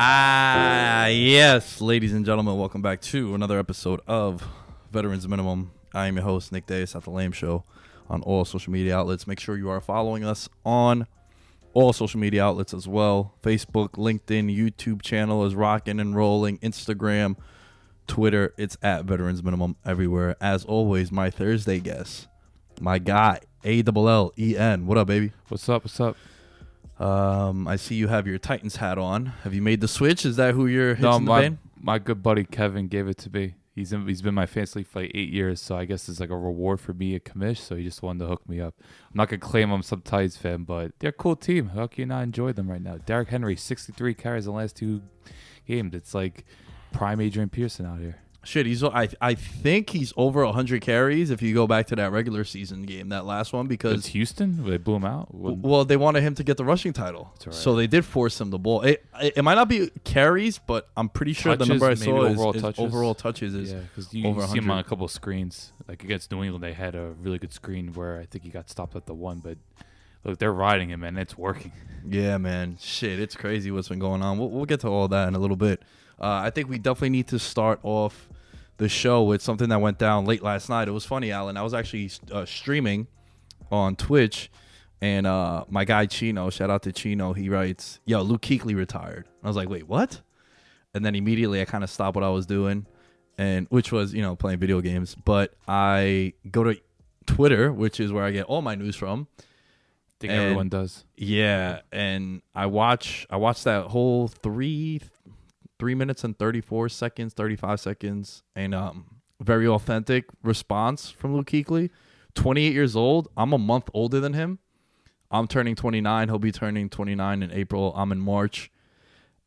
Yes, ladies and gentlemen, welcome back to another episode of Veterans Minimum. I am your host, Nick Davis at The Lame Show on all social media outlets. Make sure you are following us on all social media outlets as well. Facebook, LinkedIn, YouTube channel is rocking and rolling. Instagram, Twitter, it's at Veterans Minimum everywhere. As always, my Thursday guest, my guy, ALLEN. What up, baby? What's up? I see you have your Titans hat on. Have you made the switch? Is that who you're hitching the band? My good buddy Kevin gave it to me. He's been my fantasy league for like 8 years, so I guess it's like a reward for me a commish. So he just wanted to hook me up. I'm not gonna claim I'm some Titans fan, but they're a cool team. How can you not enjoy them right now? Derrick Henry, 63 carries in the last 2 games. It's like prime Adrian Pearson out here. Shit, I think he's over 100 carries if you go back to that regular season game, that last one, because it's Houston. They blew him out. Well, they wanted him to get the rushing title, right. So they did force him the ball. It might not be carries, but I'm pretty sure touches, the number I saw is overall touches is because you see him on a couple of screens. Like against New England, they had a really good screen where I think he got stopped at the one, but look, they're riding him, and it's working. Yeah, man. Shit, it's crazy what's been going on. We'll get to all that in a little bit. I think we definitely need to start off the show with something that went down late last night. It was funny, Alan. I was actually streaming on Twitch, and my guy Chino, shout out to Chino, he writes, "Yo, Luke Kuechly retired." I was like, "Wait, what?" And then immediately I kind of stopped what I was doing, and which was playing video games. But I go to Twitter, which is where I get all my news from. I think everyone does. Yeah, and I watched that whole 3 minutes and 34 seconds, 35 seconds, and very authentic response from Luke Kuechly. 28 years old. I'm a month older than him. I'm turning 29. He'll be turning 29 in April. I'm in March.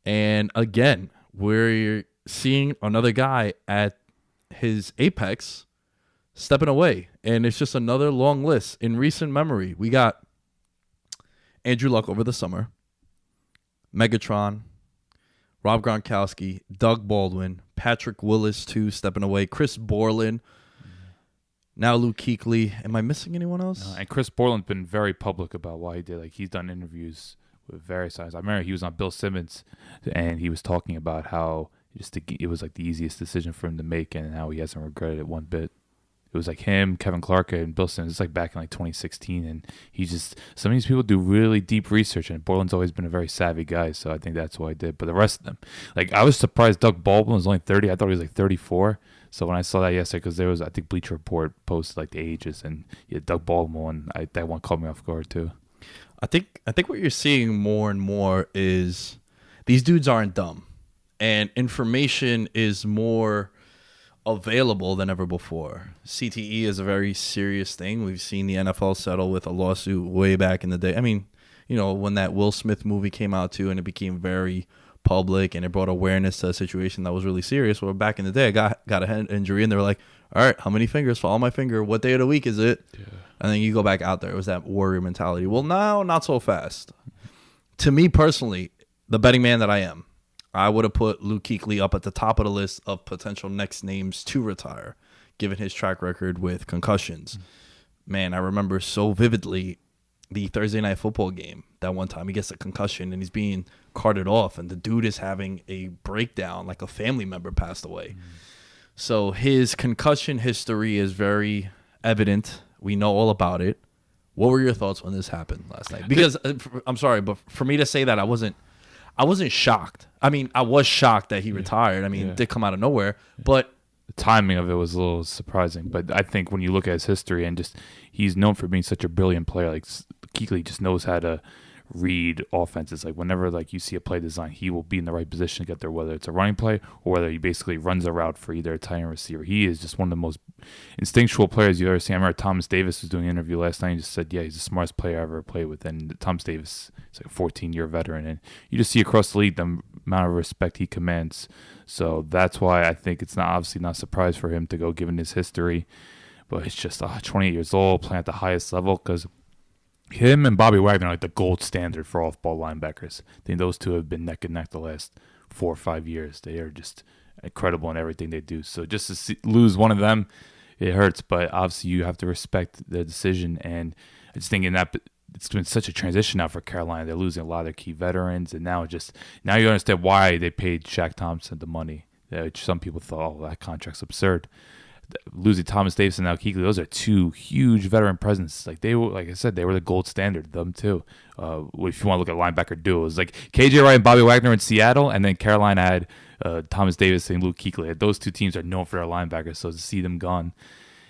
And again, we're seeing another guy at his apex stepping away. And it's just another long list. In recent memory, we got Andrew Luck over the summer, Megatron, Rob Gronkowski, Doug Baldwin, Patrick Willis, too, stepping away, Chris Borland, now Luke Kuechly. Am I missing anyone else? No, and Chris Borland's been very public about why he did. Like, he's done interviews with various sides. I remember he was on Bill Simmons, and he was talking about how it was like the easiest decision for him to make, and how he hasn't regretted it one bit. It was like him, Kevin Clark, and Bill Simmons. It's like back in like 2016, and some of these people do really deep research, and Borland's always been a very savvy guy, so I think that's what I did. But the rest of them, like I was surprised Doug Baldwin was only 30. I thought he was like 34. So when I saw that yesterday, because there was, I think Bleacher Report posted like the ages, and Doug Baldwin, that one caught me off guard too. I think what you're seeing more and more is these dudes aren't dumb, and information is more available than ever before. CTE is a very serious thing. We've seen the NFL settle with a lawsuit way back in the day. I mean, when that Will Smith movie came out too, and it became very public, and it brought awareness to a situation that was really serious. Well, back in the day, I got a head injury, and they were like, "All right, how many fingers? Follow my finger. What day of the week is it?" Yeah. And then you go back out there. It was that warrior mentality. Well, now, not so fast. To me personally, the betting man that I am, I would have put Luke Kuechly up at the top of the list of potential next names to retire, given his track record with concussions. Man, I remember so vividly the Thursday Night Football game. That one time he gets a concussion and he's being carted off, and the dude is having a breakdown like a family member passed away. So his concussion history is very evident. We know all about it. What were your thoughts when this happened last night? Because I'm sorry, but for me to say that, I wasn't shocked. I mean, I was shocked that he retired. I mean, it did come out of nowhere, but the timing of it was a little surprising. But I think when you look at his history, and just he's known for being such a brilliant player, like Kuechly just knows how to read offenses. Like whenever you see a play design, he will be in the right position to get there, whether it's a running play or whether he basically runs a route for either a tight end or receiver. He is just one of the most instinctual players you've ever seen. I remember Thomas Davis was doing an interview last night and just said, he's the smartest player I ever played with. And Thomas Davis is like a 14-year veteran, and you just see across the league the amount of respect he commands. So that's why I think it's obviously not a surprise for him to go, given his history. But it's just 28 years old, playing at the highest level, because him and Bobby Wagner are like the gold standard for off-ball linebackers. I think those two have been neck and neck the last 4 or 5 years. They are just incredible in everything they do. So just to lose one of them, it hurts. But obviously you have to respect the decision. And I just think in it's been such a transition now for Carolina. They're losing a lot of their key veterans, and now you understand why they paid Shaq Thompson the money. Which some people thought, that contract's absurd. Losing Thomas Davis and now Kuechly, those are two huge veteran presence. Like I said, they were the gold standard. Them too. If you want to look at linebacker duos, like KJ Wright and Bobby Wagner in Seattle, and then Carolina had Thomas Davis and Luke Kuechly. Those two teams are known for their linebackers, so to see them gone,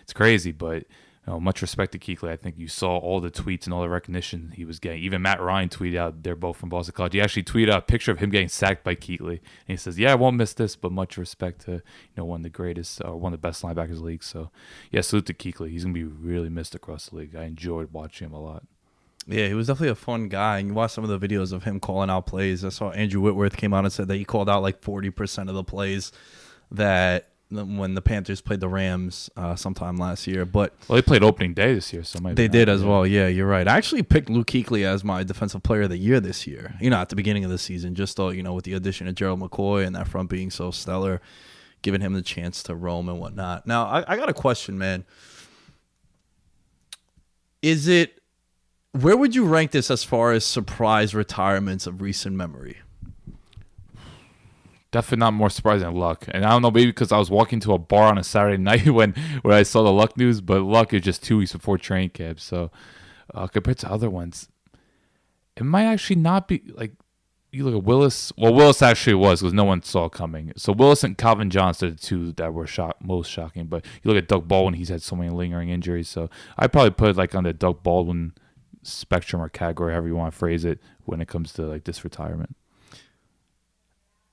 it's crazy. But much respect to Kuechly. I think you saw all the tweets and all the recognition he was getting. Even Matt Ryan tweeted out, they're both from Boston College. He actually tweeted out a picture of him getting sacked by Kuechly. And he says, I won't miss this, but much respect to one of the greatest, or one of the best linebackers in the league. So, salute to Kuechly. He's going to be really missed across the league. I enjoyed watching him a lot. Yeah, he was definitely a fun guy. And you watch some of the videos of him calling out plays. I saw Andrew Whitworth came out and said that he called out like 40% of the plays that when the Panthers played the Rams sometime last year. But they played opening day this year, so they did as well. Yeah, you're right. I actually picked Luke Kuechly as my defensive player of the year this year, at the beginning of the season, just though, with the addition of Gerald McCoy and that front being so stellar, giving him the chance to roam and whatnot. Now, I got a question, man. Where would you rank this as far as surprise retirements of recent memory? Definitely not more surprising than Luck. And I don't know, maybe because I was walking to a bar on a Saturday night when I saw the Luck news, but Luck is just 2 weeks before training camp. So compared to other ones, it might actually not be like you look at Willis. Well, Willis actually was because no one saw it coming. So Willis and Calvin Johnson are the two that were most shocking. But you look at Doug Baldwin, he's had so many lingering injuries. So I'd probably put it like on the Doug Baldwin spectrum or category, however you want to phrase it, when it comes to like this retirement.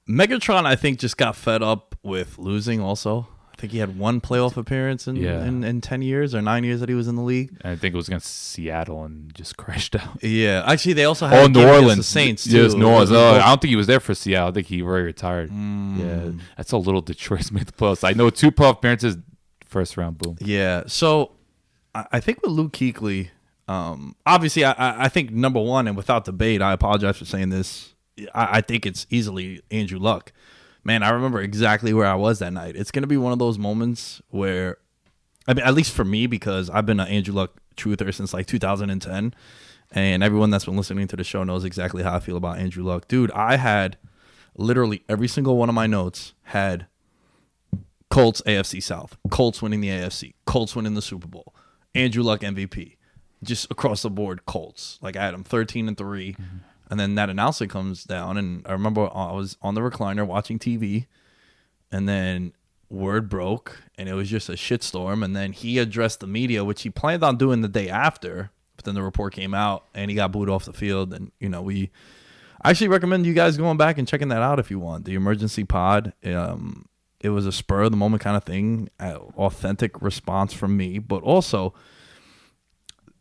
Megatron, I think, just got fed up with losing also. I think he had one playoff appearance in 10 years or 9 years that he was in the league. And I think it was against Seattle and just crashed out. Yeah. Actually, they also had New Orleans. The Saints, too. Yes, New Orleans. I don't think he was there for Seattle. I think he already retired. Yeah. That's how little Detroit's made the playoffs. I know 2 playoff appearances, first round, boom. Yeah. So I think with Luke Kuechly, obviously, I think number one, and without debate, I apologize for saying this, I think it's easily Andrew Luck. Man, I remember exactly where I was that night. It's going to be one of those moments where, I mean, at least for me, because I've been an Andrew Luck truther since like 2010, and everyone that's been listening to the show knows exactly how I feel about Andrew Luck. Dude, I had literally every single one of my notes had Colts AFC South, Colts winning the AFC, Colts winning the Super Bowl, Andrew Luck MVP, just across the board Colts. Like I had them 13-3. Mm-hmm. And then that announcement comes down, and I remember I was on the recliner watching TV, and then word broke, and it was just a shitstorm. And then he addressed the media, which he planned on doing the day after, but then the report came out, and he got booed off the field. And I actually recommend you guys going back and checking that out if you want. The Emergency Pod. It was a spur of the moment kind of thing, authentic response from me, but also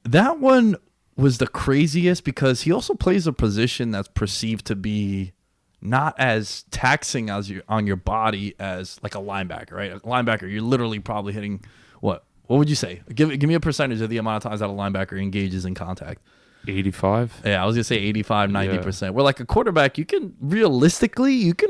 that one was the craziest because he also plays a position that's perceived to be not as taxing as on your body as like a linebacker, right? A linebacker, you're literally probably hitting what would you say? Give me a percentage of the amount of times that a linebacker engages in contact. 85. Yeah, I was gonna say 85, 90%. Yeah. Where like a quarterback, you can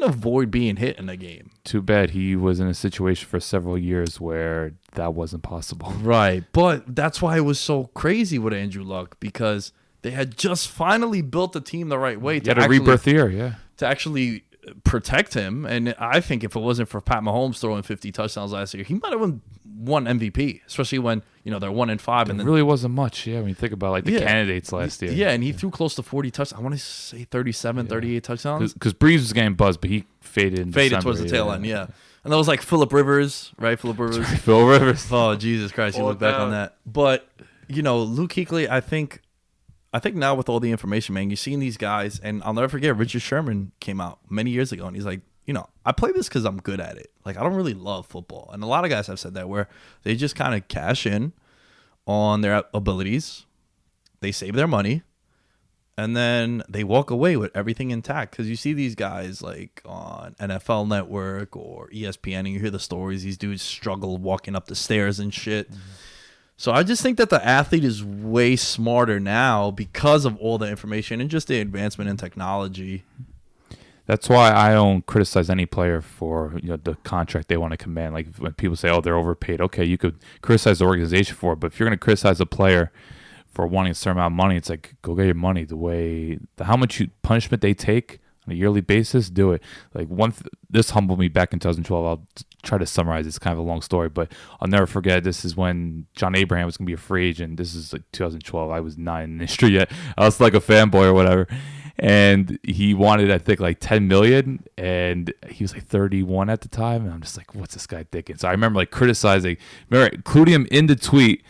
avoid being hit in a game. Too bad he was in a situation for several years where that wasn't possible. Right, but that's why it was so crazy with Andrew Luck, because they had just finally built the team the right way to a rebirth year, to actually protect him. And I think if it wasn't for Pat Mahomes throwing 50 touchdowns last year, he might have won MVP, especially when they're 1-5. And then really wasn't much, when you think about like the candidates last year. Yeah, and he threw close to 40 touchdowns. I want to say 37, 38 touchdowns. Because Breeze was getting buzzed, but he faded towards the tail end, yeah. And that was like Phillip Rivers, right? Phillip Rivers. Phil Rivers. Oh, Jesus Christ, you look back on that. But, Luke Kuechly, I think now with all the information, man, you're seeing these guys, and I'll never forget, Richard Sherman came out many years ago, and he's like, I play this because I'm good at it. Like, I don't really love football. And a lot of guys have said that, where they just kind of cash in on their abilities, they save their money, and then they walk away with everything intact. Because you see these guys like on NFL Network or ESPN, and you hear the stories. These dudes struggle walking up the stairs and shit. Mm-hmm. So I just think that the athlete is way smarter now because of all the information and just the advancement in technology. That's why I don't criticize any player for the contract they want to command. Like when people say, "Oh, they're overpaid," okay, you could criticize the organization for it, but if you're going to criticize a player for wanting a certain amount of money. It's like, go get your money. How much punishment they take on a yearly basis, do it. Like this humbled me back in 2012. I'll try to summarize. It's kind of a long story, but I'll never forget. This is when John Abraham was gonna be a free agent. This is like 2012. I was not in the industry yet. I was like a fanboy or whatever. And he wanted, I think, like $10 million, and he was like 31 at the time. And I'm just like, what's this guy thinking? So I remember like including him in the tweet.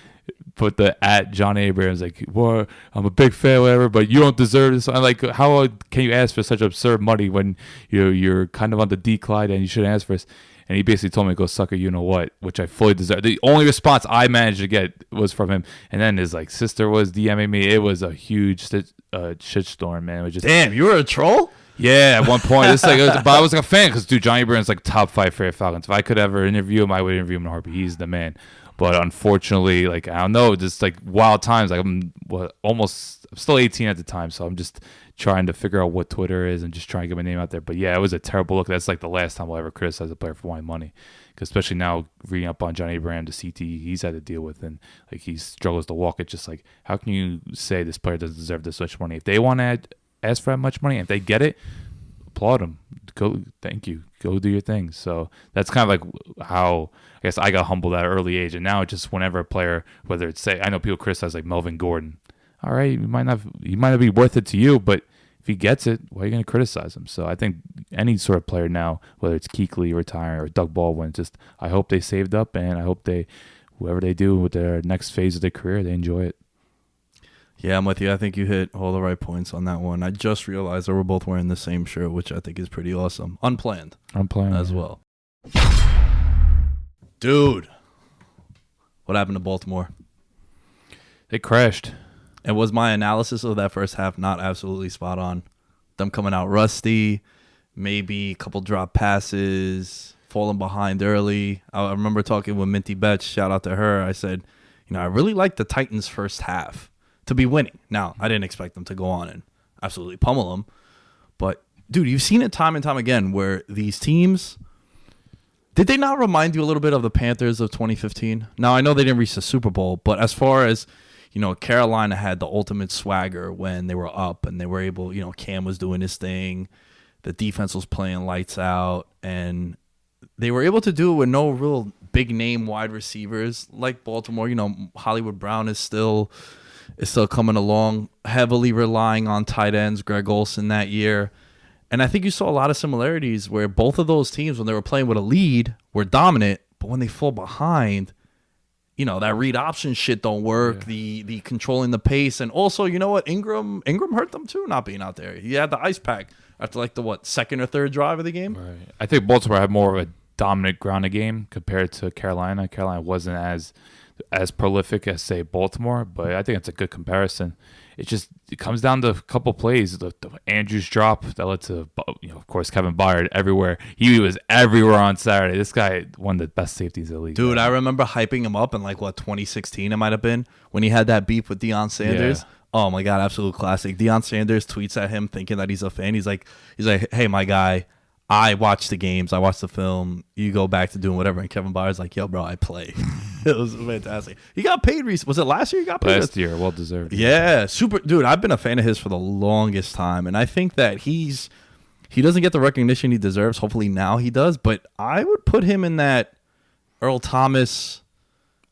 Put the at John Abrams like, well, I'm a big fan, whatever, but you don't deserve this. I'm like, how can you ask for such absurd money when you're kind of on the decline and you shouldn't ask for this? And he basically told me to go suck a you know what, which I fully deserve. The only response I managed to get was from him, and then his like sister was DMing me. It was a huge shitstorm, man. It was just, damn, you were a troll. Yeah, at one point, but I was like a fan because dude, Johnny Abrams like top 5 favorite Falcons. If I could ever interview him, I would interview him in a heartbeat. He's the man. But unfortunately, like, I don't know, just like wild times. Like I'm still 18 at the time, so I'm just trying to figure out what Twitter is and just trying to get my name out there. But yeah, it was a terrible look. That's like the last time I'll ever criticize a player for wanting money, because especially now reading up on Johnny Abraham, the CTE he's had to deal with, and like he struggles to walk. It's just like, how can you say this player doesn't deserve this much money? If they want to ask for that much money, if they get it, applaud them. Go, thank you. Go do your thing. So that's kind of like how I guess I got humbled at an early age, and now it's just whenever a player, whether it's I know people criticize like Melvin Gordon. All right, he might not be worth it to you, but if he gets it, why are you going to criticize him? So I think any sort of player now, whether it's Kuechly retiring or Doug Baldwin, I hope they saved up, and I hope whoever they do with their next phase of their career, they enjoy it. Yeah, I'm with you. I think you hit all the right points on that one. I just realized that we're both wearing the same shirt, which I think is pretty awesome. Unplanned as well. Dude, what happened to Baltimore? They crashed. And was my analysis of that first half not absolutely spot on? Them coming out rusty, maybe a couple drop passes, falling behind early. I remember talking with Minty Betts, shout out to her. I said, I really like the Titans' first half to be winning. Now, I didn't expect them to go on and absolutely pummel them. But, dude, you've seen it time and time again where these teams, did they not remind you a little bit of the Panthers of 2015? Now, I know they didn't reach the Super Bowl, but as far as, Carolina had the ultimate swagger when they were up and they were able, Cam was doing his thing. The defense was playing lights out, and they were able to do it with no real big name wide receivers like Baltimore. Hollywood Brown is still coming along, heavily relying on tight ends, Greg Olsen that year. And I think you saw a lot of similarities where both of those teams, when they were playing with a lead, were dominant, but when they fall behind, that read option shit don't work, the controlling the pace. And also, you know what? Ingram hurt them too, not being out there. He had the ice pack after like the, second or third drive of the game? Right. I think Baltimore had more of a dominant grounded game compared to Carolina. Carolina wasn't as prolific as, say, Baltimore, but I think it's a good comparison. It comes down to a couple plays. The Andrews drop that led to, of course, Kevin Byard everywhere. He was everywhere on Saturday. This guy, one of the best safeties in the league. Dude, I remember hyping him up in 2016 it might have been, when he had that beef with Deion Sanders. Yeah. Oh my God, absolute classic. Deion Sanders tweets at him thinking that he's a fan. He's like, hey, my guy, I watch the games, I watch the film, you go back to doing whatever. And Kevin Byard's like, yo, bro, I play. It was fantastic. He got paid recently. Was it last year he got paid? Last year, well deserved. Yeah, super. Dude, I've been a fan of his for the longest time. And I think that he doesn't get the recognition he deserves. Hopefully now he does. But I would put him in that Earl Thomas,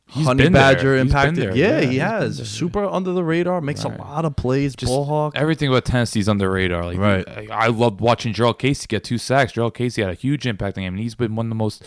Honey Badger impacted. Yeah, he has. Super under the radar, makes a lot of plays, just ball hawk. Everything about Tennessee's under the radar. I loved watching Gerald Casey get 2 sacks. Gerald Casey had a huge impact on him, and he's been one of the most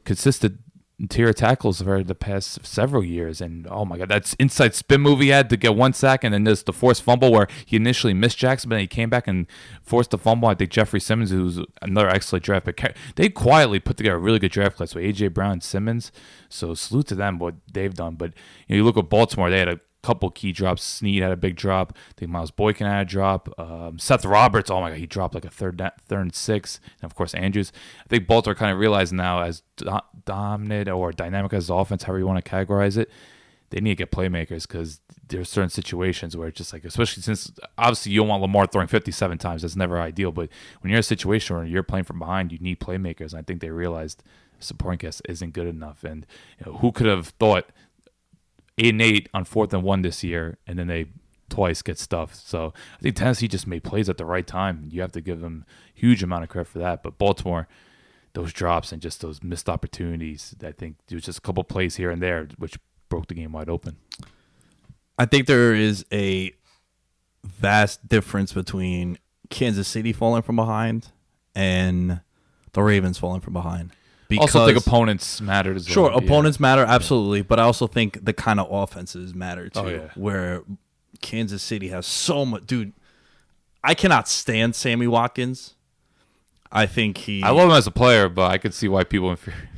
consistent interior tackles for the past several years. And oh my God, that's inside spin move he had to get 1 sack, and then there's the forced fumble where he initially missed Jackson, but then he came back and forced the fumble. I think Jeffrey Simmons, who's another excellent draft pick, they quietly put together a really good draft class with AJ Brown and Simmons. So salute to them, what they've done. But you look at Baltimore, they had a couple key drops. Snead had a big drop. I think Miles Boykin had a drop. Seth Roberts, oh my God, he dropped like a third and 6. And of course, Andrews. I think Baltimore kind of realized now, as dominant or dynamic as the offense, however you want to categorize it, they need to get playmakers, because there are certain situations where it's just like, especially since obviously you don't want Lamar throwing 57 times. That's never ideal. But when you're in a situation where you're playing from behind, you need playmakers. And I think they realized supporting cast isn't good enough. And who could have thought 8-8 on 4th and 1 this year, and then they twice get stuffed. So I think Tennessee just made plays at the right time. You have to give them a huge amount of credit for that. But Baltimore, those drops and just those missed opportunities, I think there was just a couple plays here and there which broke the game wide open. I think there is a vast difference between Kansas City falling from behind and the Ravens falling from behind. Because, also, think opponents mattered as well. Sure, opponents matter, absolutely. But I also think the kind of offenses matter, too. Oh, yeah. Where Kansas City has so much. Dude, I cannot stand Sammy Watkins. I love him as a player, but I could see why people inferior.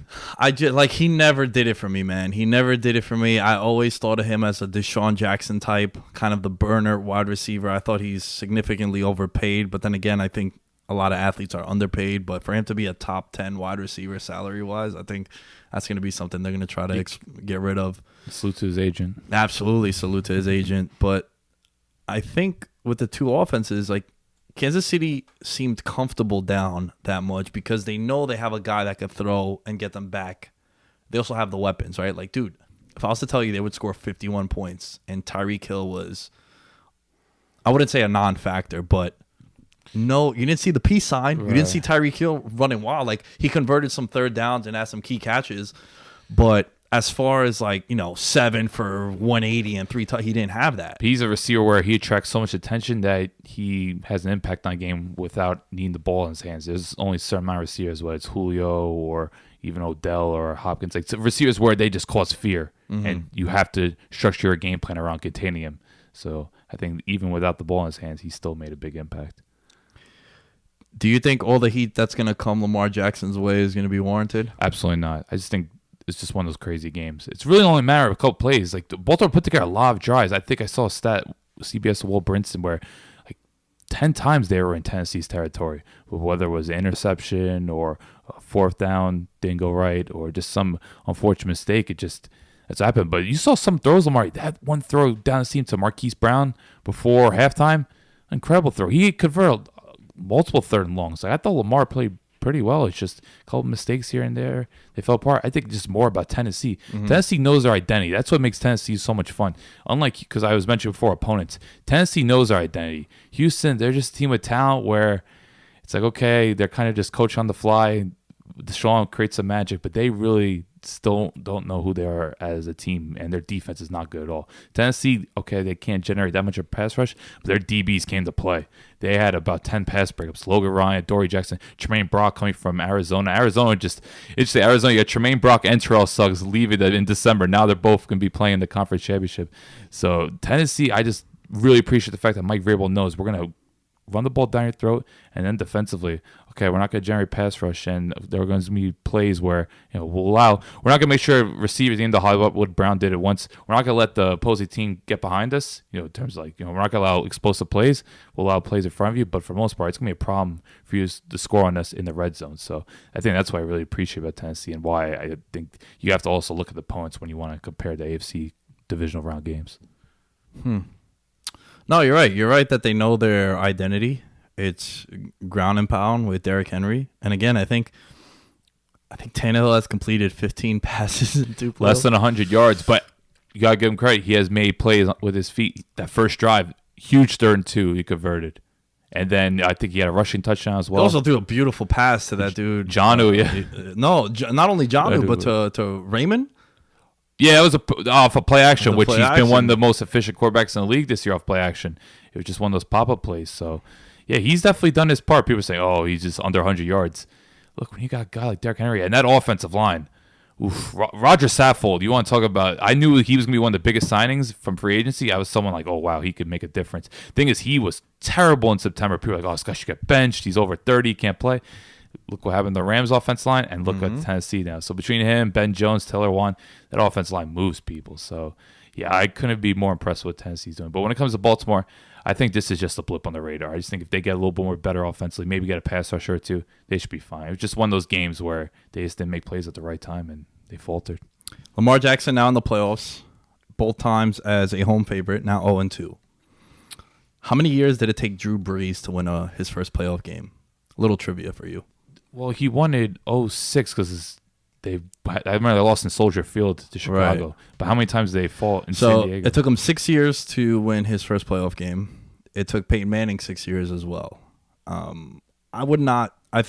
He never did it for me, man. He never did it for me. I always thought of him as a Deshaun Jackson type, kind of the burner wide receiver. I thought he's significantly overpaid, but then again, I think a lot of athletes are underpaid. But for him to be a top 10 wide receiver salary-wise, I think that's going to be something they're going to try to get rid of. Salute to his agent. Absolutely, salute to his agent. But I think with the two offenses, like, Kansas City seemed comfortable down that much because they know they have a guy that could throw and get them back. They also have the weapons, right? Like, dude, if I was to tell you they would score 51 points and Tyreek Hill was, I wouldn't say a non-factor, but no, you didn't see the peace sign. Right. You didn't see Tyreek Hill running wild. Like, he converted some third downs and had some key catches, but as far as 7 for 180 and 3 he didn't have that. He's a receiver where he attracts so much attention that he has an impact on a game without needing the ball in his hands. There's only a certain amount of receivers, whether it's Julio or even Odell or Hopkins, like receivers where they just cause fear, and you have to structure your game plan around containing him. So I think even without the ball in his hands, he still made a big impact. Do you think all the heat that's going to come Lamar Jackson's way is going to be warranted? Absolutely not. I just think it's just one of those crazy games. It's really only a matter of a couple plays. Like, Baltimore put together a lot of drives. I think I saw a stat, CBS Will Brinson, where 10 times they were in Tennessee's territory, whether it was an interception or a 4th down didn't go right or just some unfortunate mistake. That's happened. But you saw some throws, Lamar. That one throw down the seam to Marquise Brown before halftime, incredible throw. He converted multiple 3rd and longs. I thought Lamar played pretty well. It's just a couple mistakes here and there. They fell apart. I think just more about Tennessee. Tennessee knows their identity. That's what makes Tennessee so much fun. Unlike, because I was mentioning before, opponents. Tennessee knows their identity. Houston, they're just a team with talent where it's like, okay, they're kind of just coach on the fly. Deshaun creates some magic, but they really still don't know who they are as a team, and their defense is not good at all. Tennessee, okay, they can't generate that much of a pass rush, but their DBs came to play. They had about 10 pass breakups. Logan Ryan, Dory Jackson, Tremaine Brock coming from Arizona. Arizona, you got Tremaine Brock and Terrell Suggs leaving in December. Now they're both going to be playing the conference championship. So Tennessee, I just really appreciate the fact that Mike Vrabel knows we're going to run the ball down your throat, and then defensively, okay, we're not going to generate pass rush, and there are going to be plays where we're not going to make sure receivers in the Hollywood Brown did it once. We're not going to let the opposing team get behind us. In terms of we're not going to allow explosive plays. We'll allow plays in front of you, but for the most part, it's going to be a problem for you to score on us in the red zone. So I think that's what I really appreciate about Tennessee, and why I think you have to also look at the opponents when you want to compare the AFC divisional round games. No, you're right. You're right that they know their identity. It's ground and pound with Derrick Henry. And again, I think Tannehill has completed 15 passes in 2 plays. Less than 100 yards, but you got to give him credit. He has made plays with his feet. That first drive, huge 3rd and 2, he converted. And then I think he had a rushing touchdown as well. He also threw a beautiful pass to that dude. Jonnu, yeah. No, not only Jonnu, but to Raymond. Yeah, it was off a play action, which he's been one of the most efficient quarterbacks in the league this year off play action. It was just one of those pop-up plays. So, yeah, he's definitely done his part. People say, oh, he's just under 100 yards. Look, when you got a guy like Derrick Henry and that offensive line, Roger Saffold, you want to talk about, I knew he was going to be one of the biggest signings from free agency. I was someone like, oh, wow, he could make a difference. Thing is, he was terrible in September. People were like, oh, this guy should get benched. He's over 30, can't play. Look what happened to the Rams offense line, and look at Tennessee now. So between him, Ben Jones, Taylor Wan, that offense line moves people. So, yeah, I couldn't be more impressed with what Tennessee's doing. But when it comes to Baltimore, I think this is just a blip on the radar. I just think if they get a little bit more better offensively, maybe get a pass rusher or two, they should be fine. It was just one of those games where they just didn't make plays at the right time, and they faltered. Lamar Jackson now in the playoffs, both times as a home favorite, now 0-2. How many years did it take Drew Brees to win his first playoff game? A little trivia for you. Well, he won it 06 because I remember they lost in Soldier Field to Chicago. Right. But how many times did they fall in San So Diego? it took him 6 years to win his first playoff game. It took Peyton Manning 6 years as well. I would not. I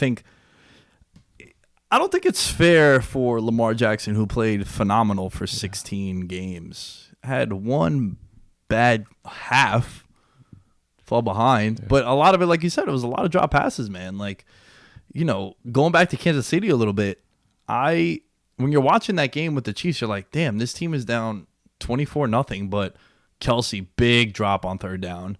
don't think it's fair for Lamar Jackson, who played phenomenal for 16 games, had one bad half, fall behind. But a lot of it, like you said, it was a lot of drop passes, man. Like, going back to Kansas City a little bit, when you're watching that game with the Chiefs, you're like, damn, this team is down 24-0, but Kelsey, big drop on third down.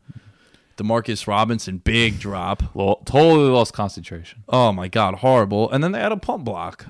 Demarcus Robinson, big drop. Totally lost concentration. Oh, my God, horrible. And then they had a pump block,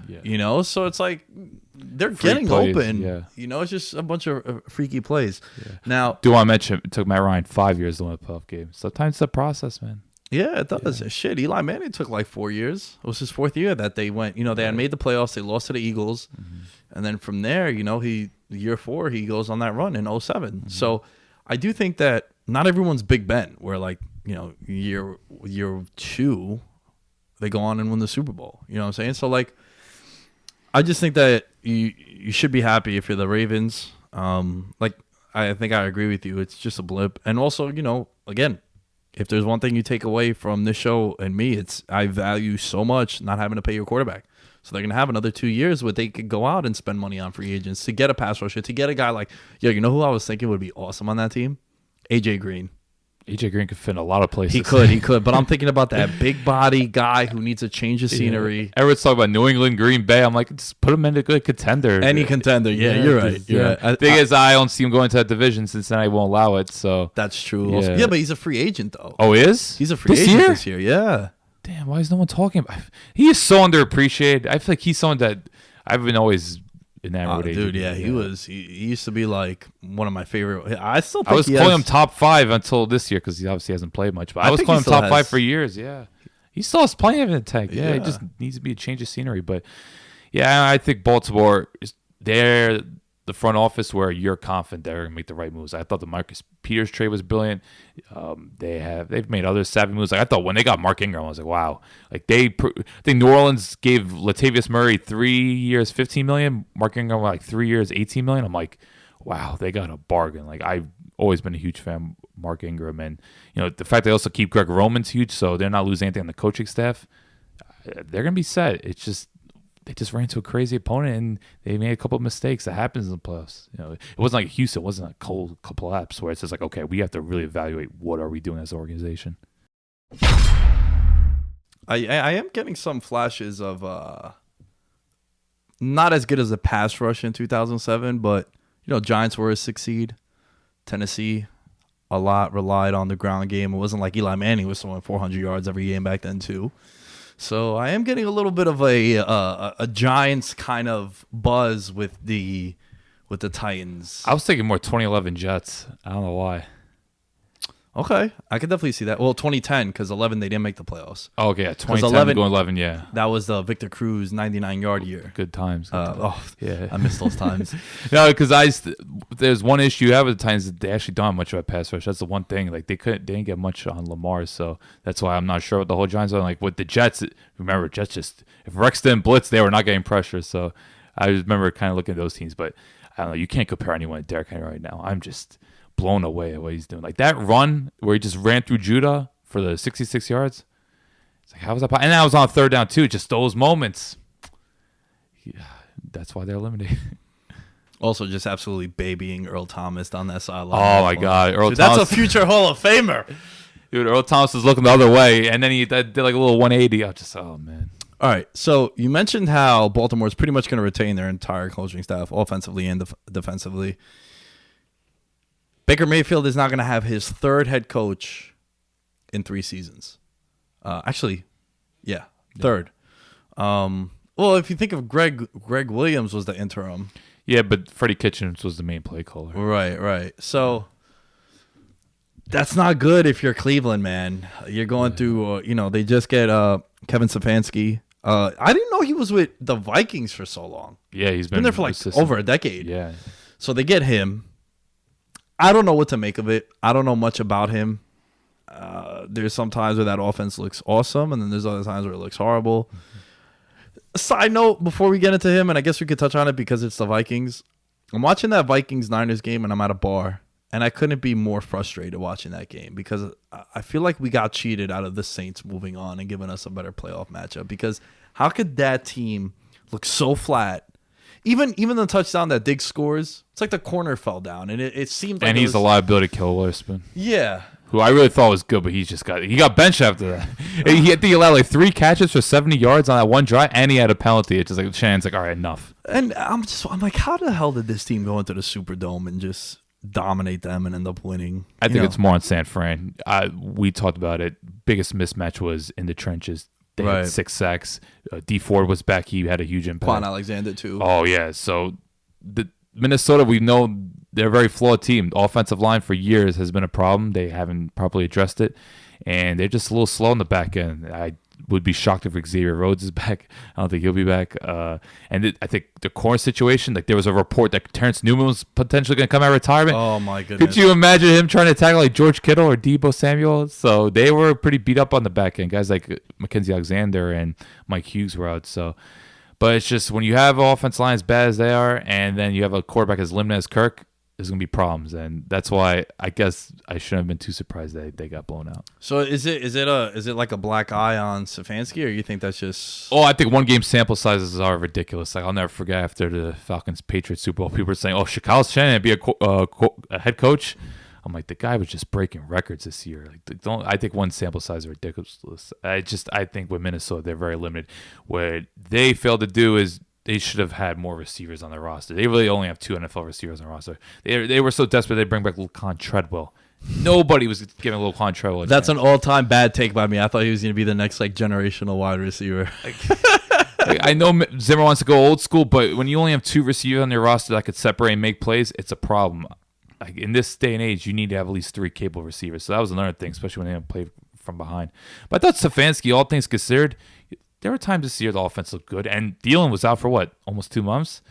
So it's like they're getting plays, open. yeah. It's just a bunch of freaky plays. Yeah. Now, do want to mention it took Matt Ryan 5 years to win a playoff game. Sometimes it's a process, man. yeah, it does. Shit, Eli Manning took like 4 years. It was his fourth year that they went. They had made the playoffs. They lost to the Eagles. Mm-hmm. And then from there, year 4, he goes on that run in 2007. Mm-hmm. So I do think that not everyone's Big Ben, where like, year 2, they go on and win the Super Bowl. You know what I'm saying? So like, I just think that you should be happy if you're the Ravens. I think I agree with you. It's just a blip. And also, again, if there's one thing you take away from this show and me, it's I value so much not having to pay your quarterback. So they're going to have another 2 years where they could go out and spend money on free agents to get a pass rusher, to get a guy like, who I was thinking would be awesome on that team? AJ Green. AJ Green could fit in a lot of places. He could. But I'm thinking about that big body guy who needs a change of scenery. Yeah. Everyone's talking about New England, Green Bay. I'm like, just put him in a good contender. Any contender. Yeah, you're right. You're right. Thing is, I don't see him going to that division. Cincinnati won't allow it. So that's true. Yeah, but he's a free agent, though. Oh, he is? He's a free agent this year. Yeah. Damn, why is no one talking about him? He is so underappreciated. I feel like he's someone that I've been always enamored with. Dude, yeah, he used to be like one of my favorite. I was calling him top 5 until this year because he obviously hasn't played much. But I was calling him top 5 for years. Yeah, he still has plenty of it in the tank. Yeah, he just needs to be a change of scenery. But yeah, I think Baltimore is there. The front office where you're confident they're gonna make the right moves. I thought the Marcus Peters trade was brilliant. They've made other savvy moves. Like I thought when they got Mark Ingram, I was like, wow. Like I think New Orleans gave Latavius Murray 3 years, $15 million. Mark Ingram like 3 years, $18 million. I'm like, wow, they got a bargain. Like I've always been a huge fan of Mark Ingram, and the fact they also keep Greg Roman's huge, so they're not losing anything on the coaching staff. They're gonna be set. It's just. They just ran into a crazy opponent and they made a couple of mistakes. That happens in the playoffs. It wasn't like Houston. It wasn't a cold collapse where it's just like, okay, we have to really evaluate what are we doing as an organization. I am getting some flashes of not as good as a pass rush in 2007, but Giants were a 6 seed. Tennessee a lot relied on the ground game. It wasn't like Eli Manning was throwing 400 yards every game back then too. So I am getting a little bit of a Giants kind of buzz with the Titans. I was thinking more 2011 Jets. I don't know why. Okay, I could definitely see that. Well, 2010 because 11 they didn't make the playoffs. Oh, okay, yeah, 2010 going 11, yeah. That was the Victor Cruz 99-yard year. Good times. Yeah, I miss those times. No, because there's one issue you have with the Titans. They actually don't have much of a pass rush. That's the one thing. Like they didn't get much on Lamar, so that's why I'm not sure what the whole Giants are like with the Jets. Remember, Jets just if Rex didn't blitz, they were not getting pressure. So I remember kind of looking at those teams, but I don't know. You can't compare anyone to Derrick Henry right now. I'm just blown away at what he's doing. Like that run where he just ran through Judah for the 66 yards. It's like, how was that possible? And that was on third down too. Just those moments. Yeah, that's why they're eliminated. Also, just absolutely babying Earl Thomas on that sideline. Oh my God, Earl Thomas. That's a future Hall of Famer. Dude, Earl Thomas was looking the other way, and then he did like a little 180. I just, oh man. All right, so you mentioned how Baltimore is pretty much going to retain their entire coaching staff, offensively and defensively. Baker Mayfield is not going to have his third head coach in 3 seasons. Third. Well, if you think of Greg Williams was the interim. Yeah, but Freddie Kitchens was the main play caller. Right. So that's not good if you're Cleveland, man. You're going through, they just get Kevin Stefanski. I didn't know he was with the Vikings for so long. Yeah, he's been there for like over a decade. Yeah. So they get him. I don't know what to make of it. I don't know much about him. There's some times where that offense looks awesome, and then there's other times where it looks horrible. Side note before we get into him, and I guess we could touch on it because it's the Vikings. I'm watching that Vikings-Niners game, and I'm at a bar, and I couldn't be more frustrated watching that game because I feel like we got cheated out of the Saints moving on and giving us a better playoff matchup. Because how could that team look so flat? Even the touchdown that Diggs scores, it's like the corner fell down, and it seemed like And he's a liability killer, Witherspoon. Yeah. Who I really thought was good, but he got benched after that. I think he allowed like 3 catches for 70 yards on that one drive, and he had a penalty. It's just like Shannon's like, all right, enough. And I'm like, how the hell did this team go into the Superdome and just dominate them and end up winning? I think it's more on San Fran. We talked about it. Biggest mismatch was in the trenches. They had 6 sacks. D Ford was back. He had a huge impact. Quan Alexander too. Oh yeah. So the Minnesota, we know they're a very flawed team. The offensive line for years has been a problem. They haven't properly addressed it, and they're just a little slow in the back end. I would be shocked if Xavier Rhodes is back. I don't think he'll be back. I think the corner situation, like there was a report that Terrence Newman was potentially going to come out of retirement. Oh my goodness! Could you imagine him trying to tackle like George Kittle or Deebo Samuel? So they were pretty beat up on the back end. Guys like Mackenzie Alexander and Mike Hughes were out. So. But it's just when you have an offense line as bad as they are, and then you have a quarterback as limited as Kirk, there's going to be problems. And that's why I guess I shouldn't have been too surprised that they got blown out. So is it like a black eye on Stefanski, or you think that's just? Oh, I think 1 game sample sizes are ridiculous. Like I'll never forget after the Falcons Patriots Super Bowl, people were saying, "Oh, should Kyle Shanahan be a head coach?" I'm like, the guy was just breaking records this year. Like, I think 1 sample size is ridiculous. I think with Minnesota, they're very limited. What they failed to do is they should have had more receivers on their roster. They really only have 2 NFL receivers on their roster. They were so desperate they bring back Laquan Treadwell. Nobody was giving Laquan Treadwell. That's an all-time bad take by me. I thought he was going to be the next like generational wide receiver. I know Zimmer wants to go old school, but when you only have 2 receivers on your roster that could separate and make plays, it's a problem. Like in this day and age, you need to have at least 3 capable receivers. So that was another thing, especially when they don't play from behind. But I thought Stefanski, all things considered, there were times this year the offense looked good. And Thielen was out for what, almost 2 months?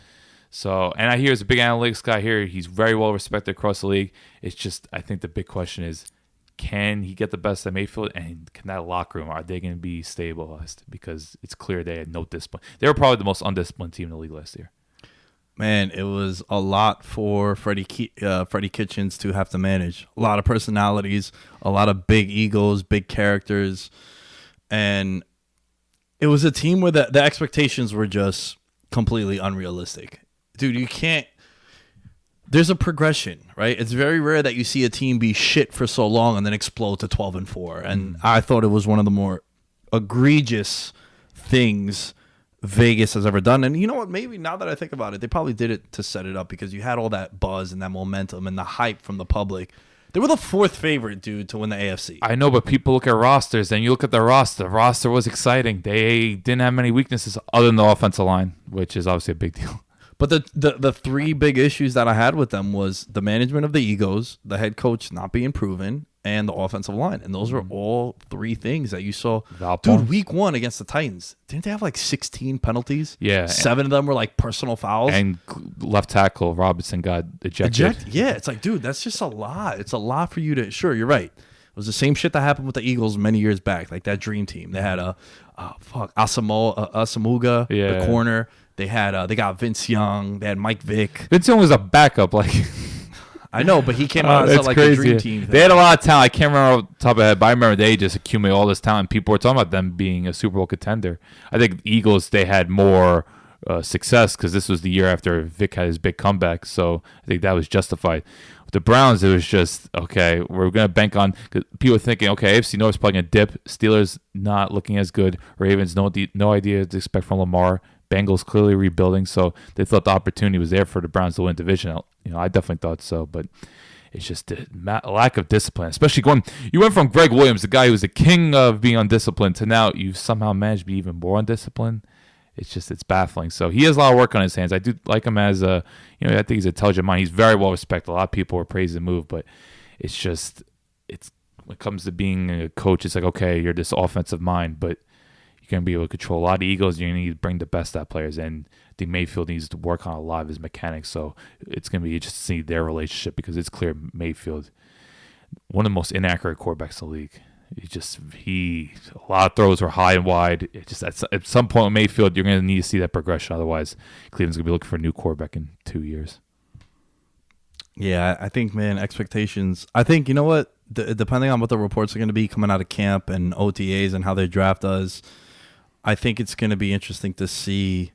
So, and I hear as a big analytics guy here, he's very well respected across the league. It's just, I think the big question is, can he get the best at Mayfield? And can that locker room, are they going to be stabilized? Because it's clear they had no discipline. They were probably the most undisciplined team in the league last year. Man, it was a lot for Freddie Kitchens to have to manage. A lot of personalities, a lot of big egos, big characters. And it was a team where the expectations were just completely unrealistic. Dude, you can't. There's a progression, right? It's very rare that you see a team be shit for so long and then explode to 12-4. And I thought it was one of the more egregious things Vegas has ever done. And you know what? Maybe now that I think about it, they probably did it to set it up because you had all that buzz and that momentum and the hype from the public. They were the 4th favorite, dude, to win the AFC. I know, but people look at rosters, and you look at the roster. The roster was exciting. They didn't have many weaknesses other than the offensive line, which is obviously a big deal. But the 3 big issues that I had with them was the management of the egos, the head coach not being proven, and the offensive line. And those were all 3 things that you saw. Dude, week 1 against the Titans, didn't they have like 16 penalties? Yeah. 7 of them were like personal fouls. And left tackle Robinson got ejected. Yeah, it's like, dude, that's just a lot. It's a lot for you to. Sure, you're right. It was the same shit that happened with the Eagles many years back, like that dream team. They had Asamuga, the corner. They got Vince Young. They had Mike Vick. Vince Young was a backup, like. I know, but he came out as like crazy. a dream team thing. They had a lot of talent. I can't remember off the top of my head, but I remember they just accumulated all this talent. People were talking about them being a Super Bowl contender. I think the Eagles, they had more success because this was the year after Vic had his big comeback, so I think that was justified. With the Browns, it was just, okay, we're going to bank on, cause people were thinking, okay, AFC North's probably going to dip. Steelers not looking as good. Ravens, no idea what to expect from Lamar. Bengals clearly rebuilding, so they thought the opportunity was there for the Browns to win division. You know, I definitely thought so, but it's just a lack of discipline, especially you went from Greg Williams, the guy who was the king of being undisciplined, to now you've somehow managed to be even more undisciplined. It's baffling. So he has a lot of work on his hands. I do like him as I think he's an intelligent mind. He's very well respected. A lot of people are praising the move, but it's when it comes to being a coach, it's like, okay, you're this offensive mind, but you're going to be able to control a lot of egos. You're going to need to bring the best out of players. And I think Mayfield needs to work on a lot of his mechanics. So it's going to be interesting to see their relationship because it's clear Mayfield, one of the most inaccurate quarterbacks in the league. A lot of throws were high and wide. It just at some point in Mayfield, you're going to need to see that progression. Otherwise, Cleveland's going to be looking for a new quarterback in 2 years. Yeah, I think, man, expectations. I think, you know what? Depending on what the reports are going to be coming out of camp and OTAs and how their draft does, I think it's going to be interesting to see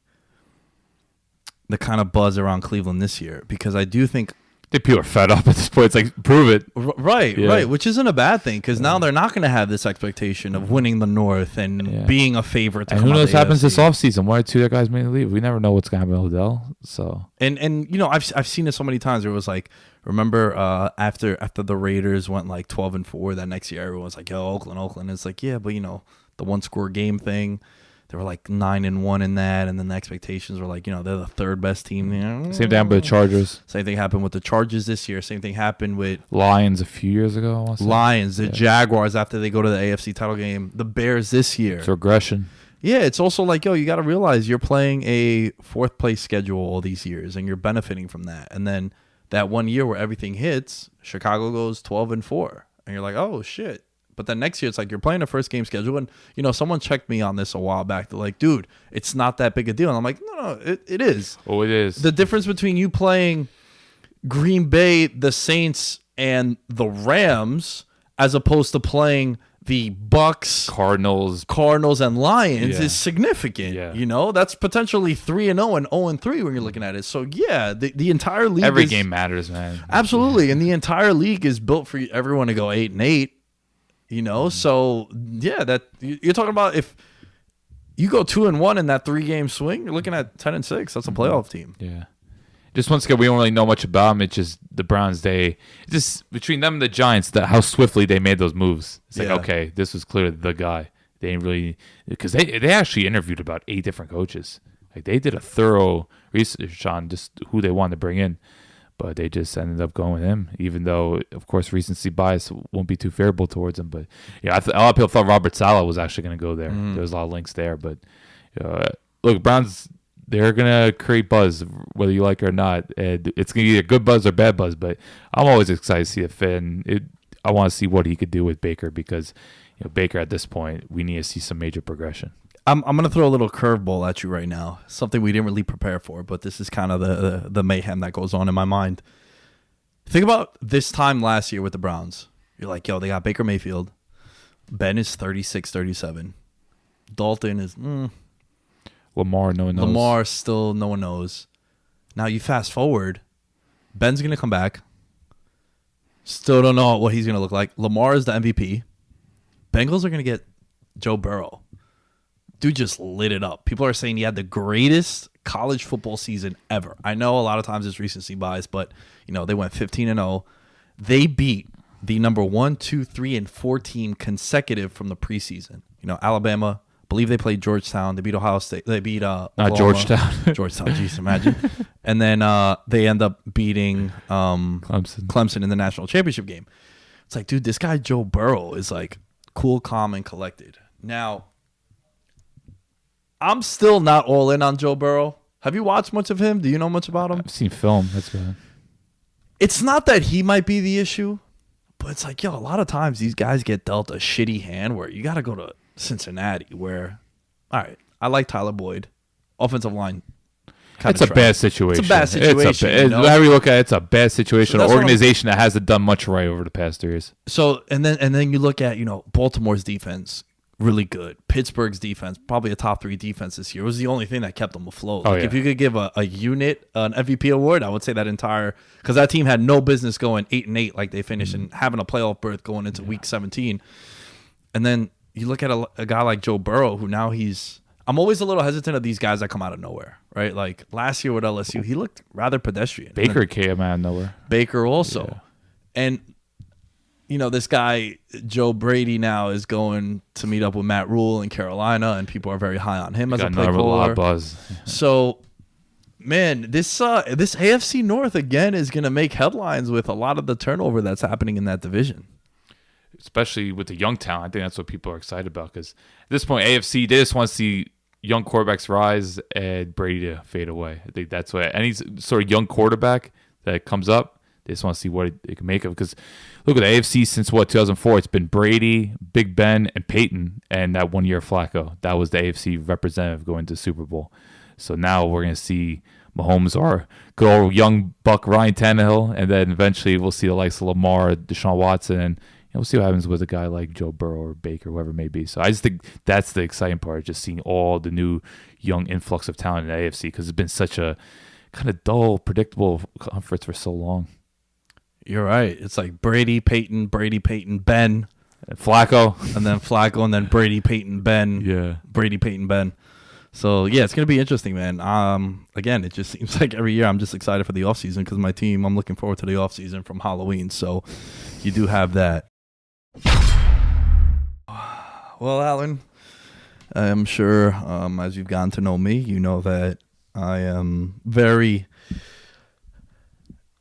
the kind of buzz around Cleveland this year, because I do think People are fed up at this point. It's like, prove it. Right, which isn't a bad thing, because now they're not going to have this expectation of winning the North and being a favorite. And who knows what happens this offseason? One or two other guys may leave. We never know what's going to happen with Odell. So and you know, I've seen it so many times where it was like, remember after the Raiders went like 12-4 that next year, everyone was like, yo, Oakland. It's like, yeah, but you know, the 1-score game thing. They were like 9-1 in that, and then the expectations were like, you know, they're the third best team. Same thing happened with the Chargers. Same thing happened with the Chargers this year. Same thing happened with Lions a few years ago. Lions, the Jaguars after they go to the AFC title game. The Bears this year. It's regression. Yeah, it's also like, yo, you got to realize you're playing a fourth place schedule all these years, and you're benefiting from that. And then that 1 year where everything hits, Chicago goes 12-4, and you're like, oh shit. But then next year, it's like you're playing a first game schedule. And, you know, someone checked me on this a while back. They're like, dude, it's not that big a deal. And I'm like, no, it is. Oh, it is. The difference between you playing Green Bay, the Saints, and the Rams, as opposed to playing the Bucks, Cardinals, and Lions is significant. Yeah. You know, that's potentially 3-0 and 0-3 when you're looking at it. So, yeah, the entire league. Every game matters, man. Absolutely. Yeah. And the entire league is built for everyone to go 8-8. You know, so yeah, that you're talking about if you go 2-1 in that 3-game swing, you're looking at 10-6. That's a playoff team. Yeah. Just once again, we don't really know much about them. It's just the Browns. Just between them and the Giants, how swiftly they made those moves. It's like, okay, this was clearly the guy. They didn't really, because they actually interviewed about 8 different coaches. Like they did a thorough research on just who they wanted to bring in. But they just ended up going with him, even though, of course, recency bias won't be too favorable towards him. But yeah, a lot of people thought Robert Saleh was actually going to go there. There was a lot of links there. But look, Browns, they're going to create buzz, whether you like it or not. And it's going to be either good buzz or bad buzz. But I'm always excited to see a fit. And I want to see what he could do with Baker, because Baker at this point, we need to see some major progression. I'm going to throw a little curveball at you right now, something we didn't really prepare for, but this is kind of the mayhem that goes on in my mind. Think about this time last year with the Browns. You're like, yo, they got Baker Mayfield. Ben is 36-37. Dalton is Lamar, no one knows. Lamar still no one knows. Now you fast forward. Ben's going to come back. Still don't know what he's going to look like. Lamar is the MVP. Bengals are going to get Joe Burrow. Dude just lit it up. People are saying he had the greatest college football season ever. I know a lot of times it's recency bias, but they went 15-0. They beat the number 1, 2, 3, and 4 team consecutive from the preseason. Alabama. I believe they played Georgetown. They beat Ohio State. They beat Not Georgetown. Georgetown. Jeez, imagine. And then they end up beating Clemson in the national championship game. It's like, dude, this guy Joe Burrow is like cool, calm, and collected. Now, I'm still not all in on Joe Burrow. Have you watched much of him? Do you know much about him? I've seen film. That's bad. It's not that he might be the issue, but it's like, a lot of times these guys get dealt a shitty hand where you got to go to Cincinnati where, all right, I like Tyler Boyd. Offensive line. It's a bad situation. It's a bad situation. However you look at it, it's a bad situation. An organization that hasn't done much right over the past 3 years. So, and then you look at, Baltimore's defense. Really good. Pittsburgh's defense, probably a top 3 defense this year. It was the only thing that kept them afloat. If you could give a unit an MVP award, I would say that entire, because that team had no business going 8-8 like they finished and having a playoff berth going into week 17. And then you look at a guy like Joe Burrow, who now I'm always a little hesitant of these guys that come out of nowhere, right? Like last year with LSU, he looked rather pedestrian. Baker came out of nowhere. Baker also. Yeah. And this guy, Joe Brady, now is going to meet up with Matt Rule in Carolina, and people are very high on him as a play caller. A lot of buzz. So, man, this AFC North, again, is going to make headlines with a lot of the turnover that's happening in that division. Especially with the young talent. I think that's what people are excited about, because at this point, AFC, they just want to see young quarterbacks rise and Brady to fade away. I think that's what any sort of young quarterback that comes up, They just want to see what it can make of. Because look at the AFC since 2004. It's been Brady, Big Ben, and Peyton, and that 1 year Flacco. That was the AFC representative going to the Super Bowl. So now we're going to see Mahomes or good old young buck Ryan Tannehill, and then eventually we'll see the likes of Lamar, Deshaun Watson, and we'll see what happens with a guy like Joe Burrow or Baker, whoever it may be. So I just think that's the exciting part, just seeing all the new young influx of talent in the AFC, because it's been such a kind of dull, predictable conference for so long. You're right. It's like Brady, Peyton, Ben, And Flacco, and then Flacco, and then Brady, Peyton, Ben. yeah. Brady, Peyton, Ben. So, yeah, it's going to be interesting, man. Again, it just seems like every year I'm just excited for the offseason because my team, I'm looking forward to the offseason from Halloween. So you do have that. Well, Alan, I'm sure as you've gotten to know me, you know that I am very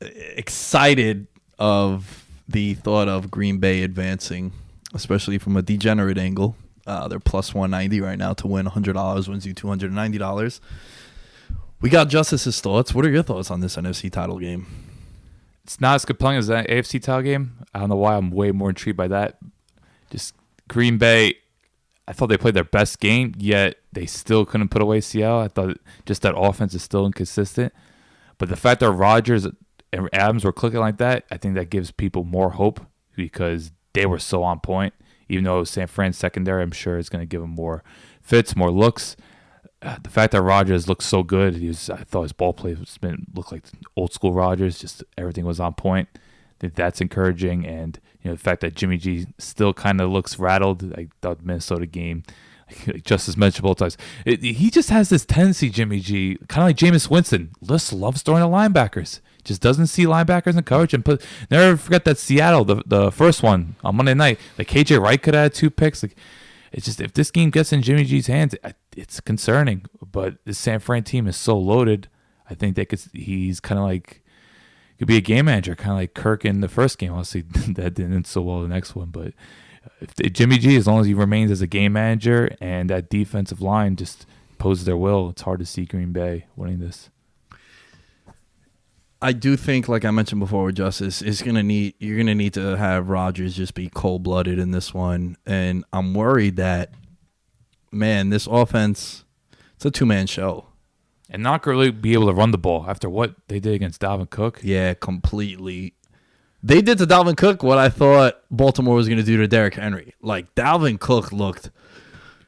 excited of the thought of Green Bay advancing, especially from a degenerate angle. They're plus 190 right now to win. $100 wins you $290. We got Justice's thoughts. What are your thoughts on this NFC title game? It's not as compelling as that AFC title game. I don't know why I'm way more intrigued by that. Just Green Bay, I thought they played their best game, yet they still couldn't put away Seattle. I thought just that offense is still inconsistent. But the fact that Rodgers and Adams were clicking like that, I think that gives people more hope because they were so on point. Even though San Fran's secondary, I'm sure it's going to give him more fits, more looks. The fact that Rodgers looked so good, I thought his ball play looked like old school Rodgers. Just everything was on point. I think that's encouraging, and the fact that Jimmy G still kind of looks rattled. I thought the Minnesota game, like Justice mentioned both times, he just has this tendency, Jimmy G, kind of like Jameis Winston, just loves throwing at linebackers. Just doesn't see linebackers in coverage, and never forget that Seattle, the first one on Monday night, like KJ Wright could have had 2 picks. Like, it's just, if this game gets in Jimmy G's hands, it's concerning. But the San Fran team is so loaded. I think he's kind of like, could be a game manager, kind of like Kirk in the first game. Obviously, that didn't end so well the next one. But if Jimmy G, as long as he remains as a game manager and that defensive line just poses their will, it's hard to see Green Bay winning this. I do think, like I mentioned before with Justice, you're gonna need to have Rodgers just be cold-blooded in this one, and I'm worried that, man, this offense, it's a 2-man show, and not really be able to run the ball after what they did against Dalvin Cook. Yeah, completely. They did to Dalvin Cook what I thought Baltimore was gonna do to Derrick Henry. Like, Dalvin Cook looked.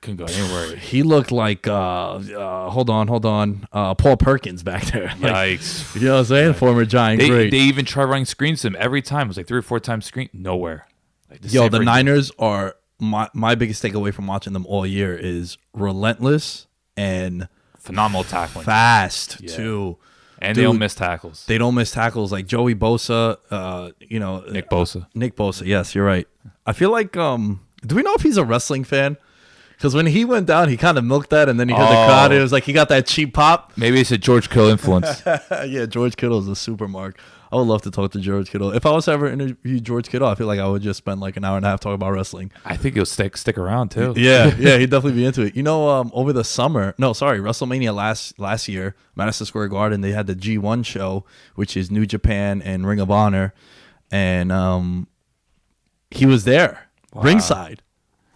Couldn't go anywhere. He looked like hold on, Paul Perkins back there. Like, Yikes! You know what I'm saying? Former Giant great. They even tried running screens to him every time. It was like 3 or 4 times screen, nowhere. Like the Niners are my biggest takeaway from watching them all year is relentless and phenomenal tackling, fast too. And Dude, they don't miss tackles. They don't miss tackles like Joey Bosa. Nick Bosa. Nick Bosa. Yes, you're right. I feel like do we know if he's a wrestling fan? Because when he went down, he kind of milked that, and then he heard the crowd. It was like he got that cheap pop. Maybe it's a George Kittle influence. Yeah, George Kittle is a super mark. I would love to talk to George Kittle. If I was to ever interview George Kittle, I feel like I would just spend like an hour and a half talking about wrestling. I think he'll stick around too. Yeah, he'd definitely be into it. Over the summer, WrestleMania last year, Madison Square Garden, they had the G1 show, which is New Japan and Ring of Honor, and he was there ringside.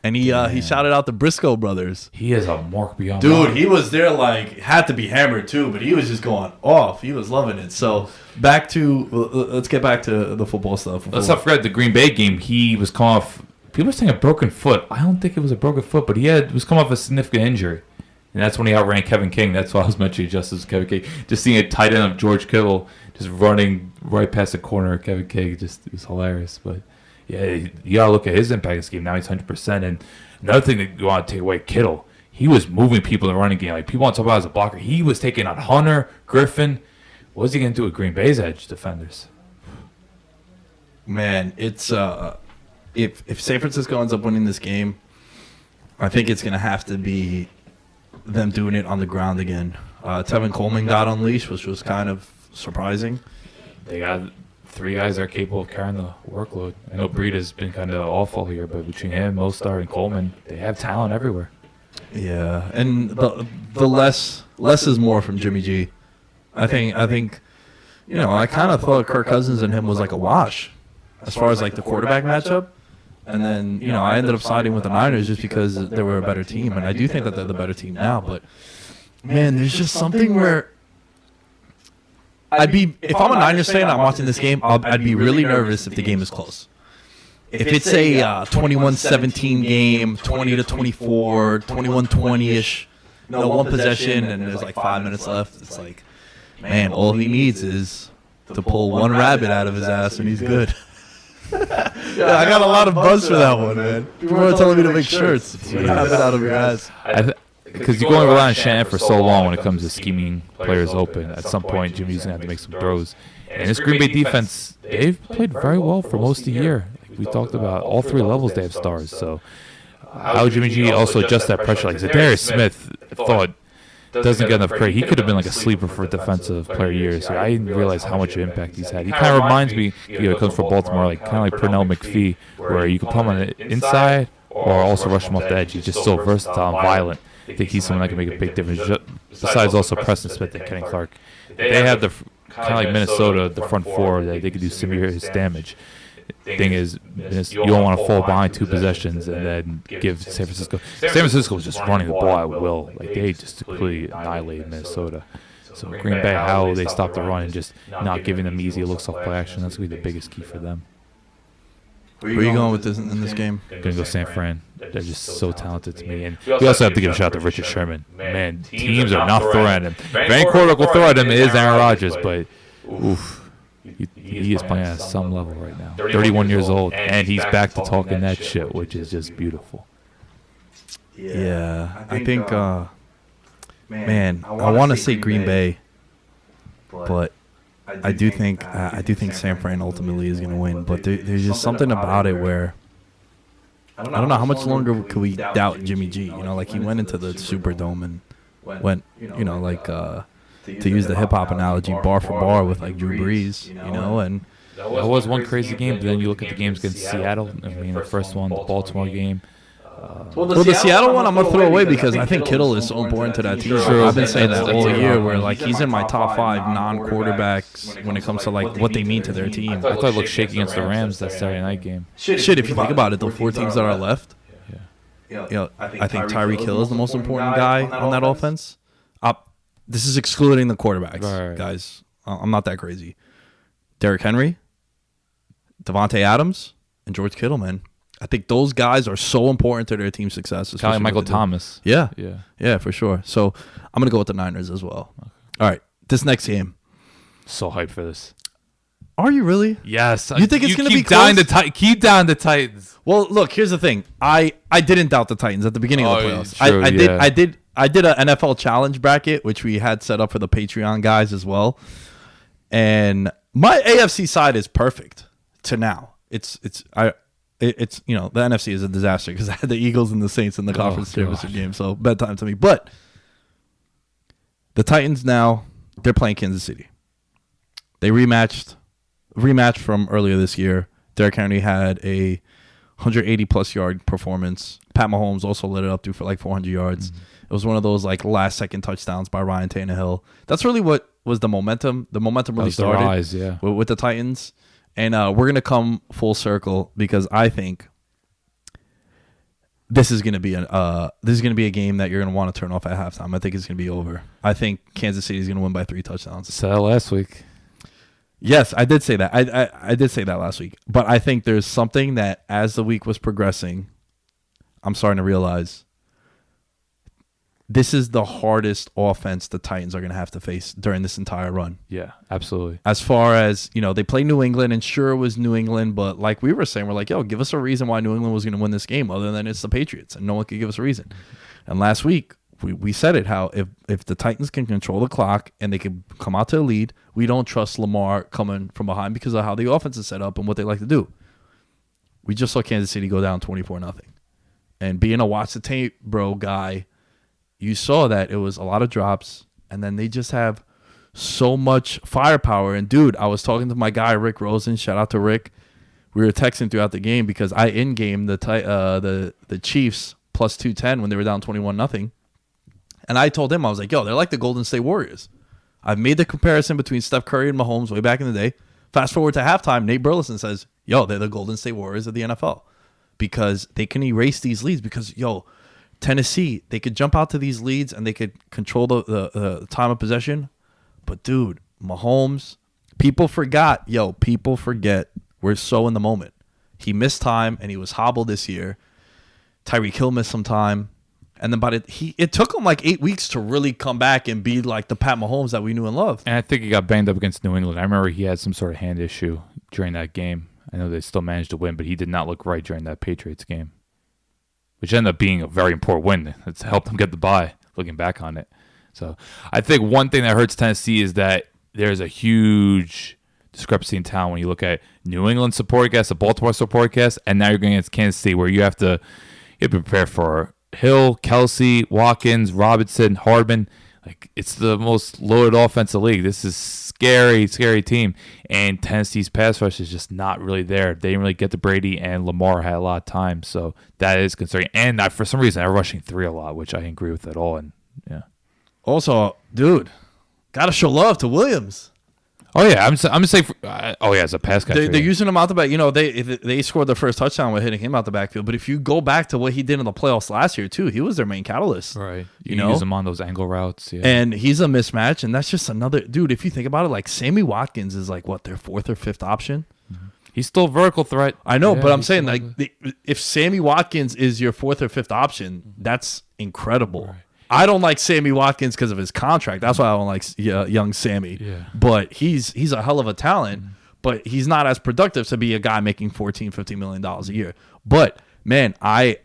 And he shouted out the Briscoe brothers. He is a mark beyond. Dude, he was there like, had to be hammered too, but he was just going off. He was loving it. So let's get back to the football stuff. Let's not forget the Green Bay game. He was coming off, people were saying a broken foot. I don't think it was a broken foot, but was coming off a significant injury. And that's when he outran Kevin King. That's why I was mentioning Justice Kevin King. Just seeing a tight end of George Kittle just running right past the corner of Kevin King, it was hilarious. But yeah, you gotta look at his impact in this game. Now he's 100%. And another thing that you want to take away, Kittle, he was moving people in the running game. Like, people want to talk about as a blocker. He was taking on Hunter, Griffin. What is he gonna do with Green Bay's edge defenders? Man, it's if San Francisco ends up winning this game, I think it's gonna have to be them doing it on the ground again. Tevin Coleman got unleashed, which was kind of surprising. They got 3 guys that are capable of carrying the workload. I know Breed has been kind of awful here, but between him, Mostert, and Coleman, they have talent everywhere. Yeah, and the less is more from Jimmy G. I think I kind of thought Kirk Cousins and him was like a wash as far as like the quarterback matchup. And then, I ended up siding with the Niners just because they were a better team. And I do think that they're the better team now. But, man, there's just something where if I'm a Niners fan and I'm watching this game, I'd be really nervous if the game is close. If it's a 21-17 game, 20-24, 21-20-ish, one possession, and there's like 5 minutes left, it's like, man, all he needs is to pull one rabbit out of his ass and he's good. Yeah, I got a lot of buzz for that one, man. People are telling me to make shirts. Rabbit out of your ass. Because you're going to rely on Shanahan for so long when it comes to scheming players open. At some point, Jimmy's going to have to make some throws. And this Green Bay defense, they've played very well for most of the year. Like we talked about, all three levels they have stars. So how Jimmy G also adjusts that pressure? Like Zadarius Smith, I thought, doesn't get enough credit. He could have been like a sleeper for defensive player years. So I didn't realize how much impact he's had. He kind of reminds me, it comes from Baltimore, like kind of like Pernell McPhee, where you can put him on the inside or also rush him off the edge. He's just so versatile and violent. I think he's someone that can make a big difference. Besides also Preston Smith and Kenny Clark, they have the kind of like Minnesota, the front four that they could do serious damage. Thing is, you don't want to fall behind 2 possessions and then give San Francisco. San Francisco was just running the ball at will. Like they just completely annihilated Minnesota. So Green Bay, how they stop the run and just not giving them easy looks off play action, that's going to be the biggest key for them. Where are you going with this in this game? Going to go San Fran. They're just so talented to me. And we also have to give a shout out to Richard Sherman. Man, teams are not throwing at him. If any quarterback will throw at him, it is Aaron Rodgers, but oof. He is playing at some level right now. 31 years old, and he's back to talking that shit, which is just beautiful. Yeah, I think, man, I want to say Green Bay, but I do think San Fran ultimately is going to win. But there's just something about it where I don't know how much longer could we doubt Jimmy G. Like he went into the Superdome and went, to use the hip hop analogy, bar for bar with like Drew Brees, and that was one crazy game. But then you look at the games against Seattle. I mean, the first one, the Baltimore game. Well, the Seattle one I'm gonna throw away because I think Kittle is so important to that team. I've been saying that all year, where like he's in my top 5 non-quarterbacks when it comes to like what they mean to their team. I thought it looked shaky against the Rams that Saturday night game. Shit, if you think about it, the 4 teams that are left, I think Tyreek Hill is the most important guy on that offense. This is excluding the quarterbacks, right. Guys. I'm not that crazy. Derrick Henry, Devontae Adams, and George Kittle, man. I think those guys are so important to their team's success. Kind of like Michael Thomas. Yeah, for sure. So I'm going to go with the Niners as well. Okay. All right, this next game. So hyped for this. Are you really? Yes. You think it's going to be close? Keep down the Titans. Well, look, here's the thing. I didn't doubt the Titans at the beginning of the playoffs. True, I did an NFL challenge bracket, which we had set up for the Patreon guys as well. And my AFC side is perfect to now. It's the NFC is a disaster because I had the Eagles and the Saints in the conference championship game, so bedtime to me. But the Titans now, they're playing Kansas City. They rematched from earlier this year. Derrick Henry had a 180-plus yard performance. Pat Mahomes also lit it up for like 400 yards. Mm-hmm. It was one of those like last-second touchdowns by Ryan Tannehill. That's really what was the momentum. The momentum really started with the Titans. And we're going to come full circle because I think this is going to be a game that you're going to want to turn off at halftime. I think it's going to be over. I think Kansas City is going to win by 3 touchdowns. Said that last week. Yes, I did say that. I did say that last week. But I think there's something that as the week was progressing, I'm starting to realize this is the hardest offense the Titans are going to have to face during this entire run. Yeah, absolutely. As far as, they play New England, and sure it was New England, but like we were saying, we're like, yo, give us a reason why New England was going to win this game other than it's the Patriots, and no one could give us a reason. And last week, we said it, how if the Titans can control the clock and they can come out to the lead, we don't trust Lamar coming from behind because of how the offense is set up and what they like to do. We just saw Kansas City go down 24-0. And being a watch the tape, bro, guy, you saw that it was a lot of drops, and then they just have so much firepower. And, dude, I was talking to my guy, Rick Rosen. Shout out to Rick. We were texting throughout the game because I in-game the Chiefs plus 210 when they were down 21-0. And I told him, I was like, yo, they're like the Golden State Warriors. I've made the comparison between Steph Curry and Mahomes way back in the day. Fast forward to halftime, Nate Burleson says, yo, they're the Golden State Warriors of the NFL because they can erase these leads because, yo, Tennessee, they could jump out to these leads and they could control the time of possession. But, dude, Mahomes, people forget. We're so in the moment. He missed time and he was hobbled this year. Tyreek Hill missed some time. And then it took him like 8 weeks to really come back and be like the Pat Mahomes that we knew and loved. And I think he got banged up against New England. I remember he had some sort of hand issue during that game. I know they still managed to win, but he did not look right during that Patriots game, which ended up being a very important win. It's helped them get the bye, looking back on it. So I think one thing that hurts Tennessee is that there's a huge discrepancy in town when you look at New England support cast, the Baltimore support cast, and now you're going against Kansas City where you have to prepare for Hill, Kelsey, Watkins, Robinson, Hardman. Like, it's the most loaded offensive league. This is scary team. And Tennessee's pass rush is just not really there. They didn't really get to Brady, and Lamar had a lot of time. So that is concerning. And for some reason, they're rushing 3 a lot, which I didn't agree with at all. And yeah. Also, dude, got to show love to Williams. Oh, yeah. I'm going to say, as a pass catcher. They're using him out the back. You know, they scored their first touchdown with hitting him out the backfield. But if you go back to what he did in the playoffs last year, too, he was their main catalyst. Right. You know? Use him on those angle routes. Yeah. And he's a mismatch. And that's just another. Dude, if you think about it, like Sammy Watkins is like, what, their 4th or 5th option? Mm-hmm. He's still a vertical threat. I know, but I'm saying, like, if Sammy Watkins is your 4th or 5th option, that's incredible. Right. I don't like Sammy Watkins because of his contract. That's why I don't like young Sammy. Yeah. But he's a hell of a talent, but he's not as productive to be a guy making $14, $15 million a year. But, man, I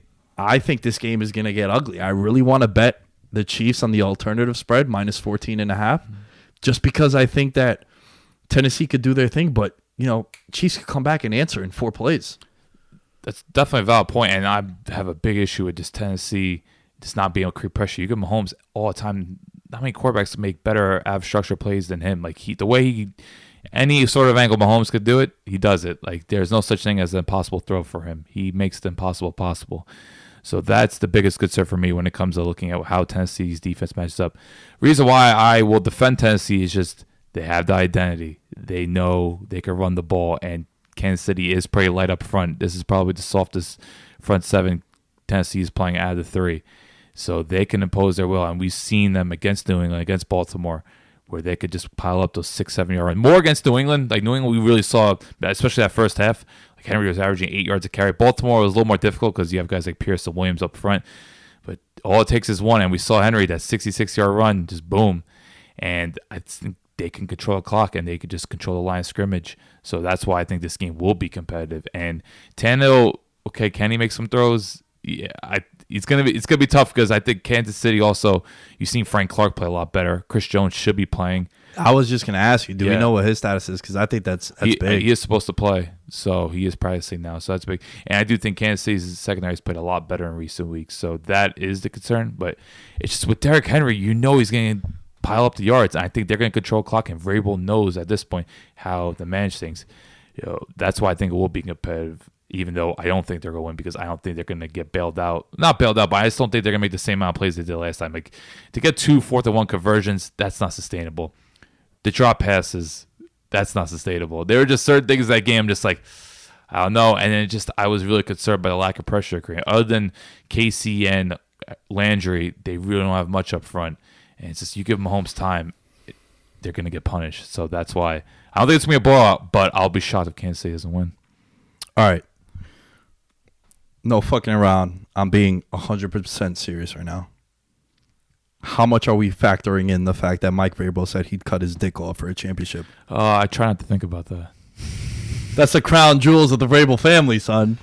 think this game is going to get ugly. I really want to bet the Chiefs on the alternative spread, minus 14.5, just because I think that Tennessee could do their thing. But, you know, Chiefs could come back and answer in 4 plays. That's definitely a valid point, and I have a big issue with just Tennessee just not being able to create pressure. You give Mahomes all the time. Not many quarterbacks make better av structure plays than him. Like any sort of angle Mahomes could do it, he does it. Like, there's no such thing as an impossible throw for him. He makes the impossible possible. So that's the biggest concern for me when it comes to looking at how Tennessee's defense matches up. Reason why I will defend Tennessee is just they have the identity. They know they can run the ball, and Kansas City is pretty light up front. This is probably the softest front 7 Tennessee is playing out of the 3. So they can impose their will, and we've seen them against New England, against Baltimore, where they could just pile up those 6-7 yard runs. More against New England. Like, New England, we really saw, especially that first half, like Henry was averaging 8 yards a carry. Baltimore was a little more difficult because you have guys like Pierce and Williams up front. But all it takes is one, and we saw Henry, that 66-yard run, just boom. And I think they can control the clock, and they could just control the line of scrimmage. So that's why I think this game will be competitive. And Tannehill, okay, can he make some throws? Yeah, it's gonna be tough because I think Kansas City also, you've seen Frank Clark play a lot better. Chris Jones should be playing. I was just gonna ask you, do we know what his status is? Because I think that's big. He is supposed to play, so he is practicing now, so that's big. And I do think Kansas City's secondary has played a lot better in recent weeks, so that is the concern. But it's just with Derrick Henry, you know he's going to pile up the yards. I think they're going to control clock, and Vrabel knows at this point how to manage things. You know, that's why I think it will be competitive. Even though I don't think they're going to win because I don't think they're going to get bailed out. Not bailed out, but I just don't think they're going to make the same amount of plays they did last time. Like, to get 2 4th-and-1 conversions, that's not sustainable. The drop passes, that's not sustainable. There were just certain things in that game, just like, I don't know. And then I was really concerned by the lack of pressure. Other than Casey and Landry, they really don't have much up front. And it's just, you give Mahomes time, they're going to get punished. So that's why I don't think it's going to be a blowout, but I'll be shocked if Kansas City doesn't win. All right. No fucking around. I'm being 100% serious right now. How much are we factoring in the fact that Mike Vrabel said he'd cut his dick off for a championship? I try not to think about that. That's the crown jewels of the Vrabel family, son.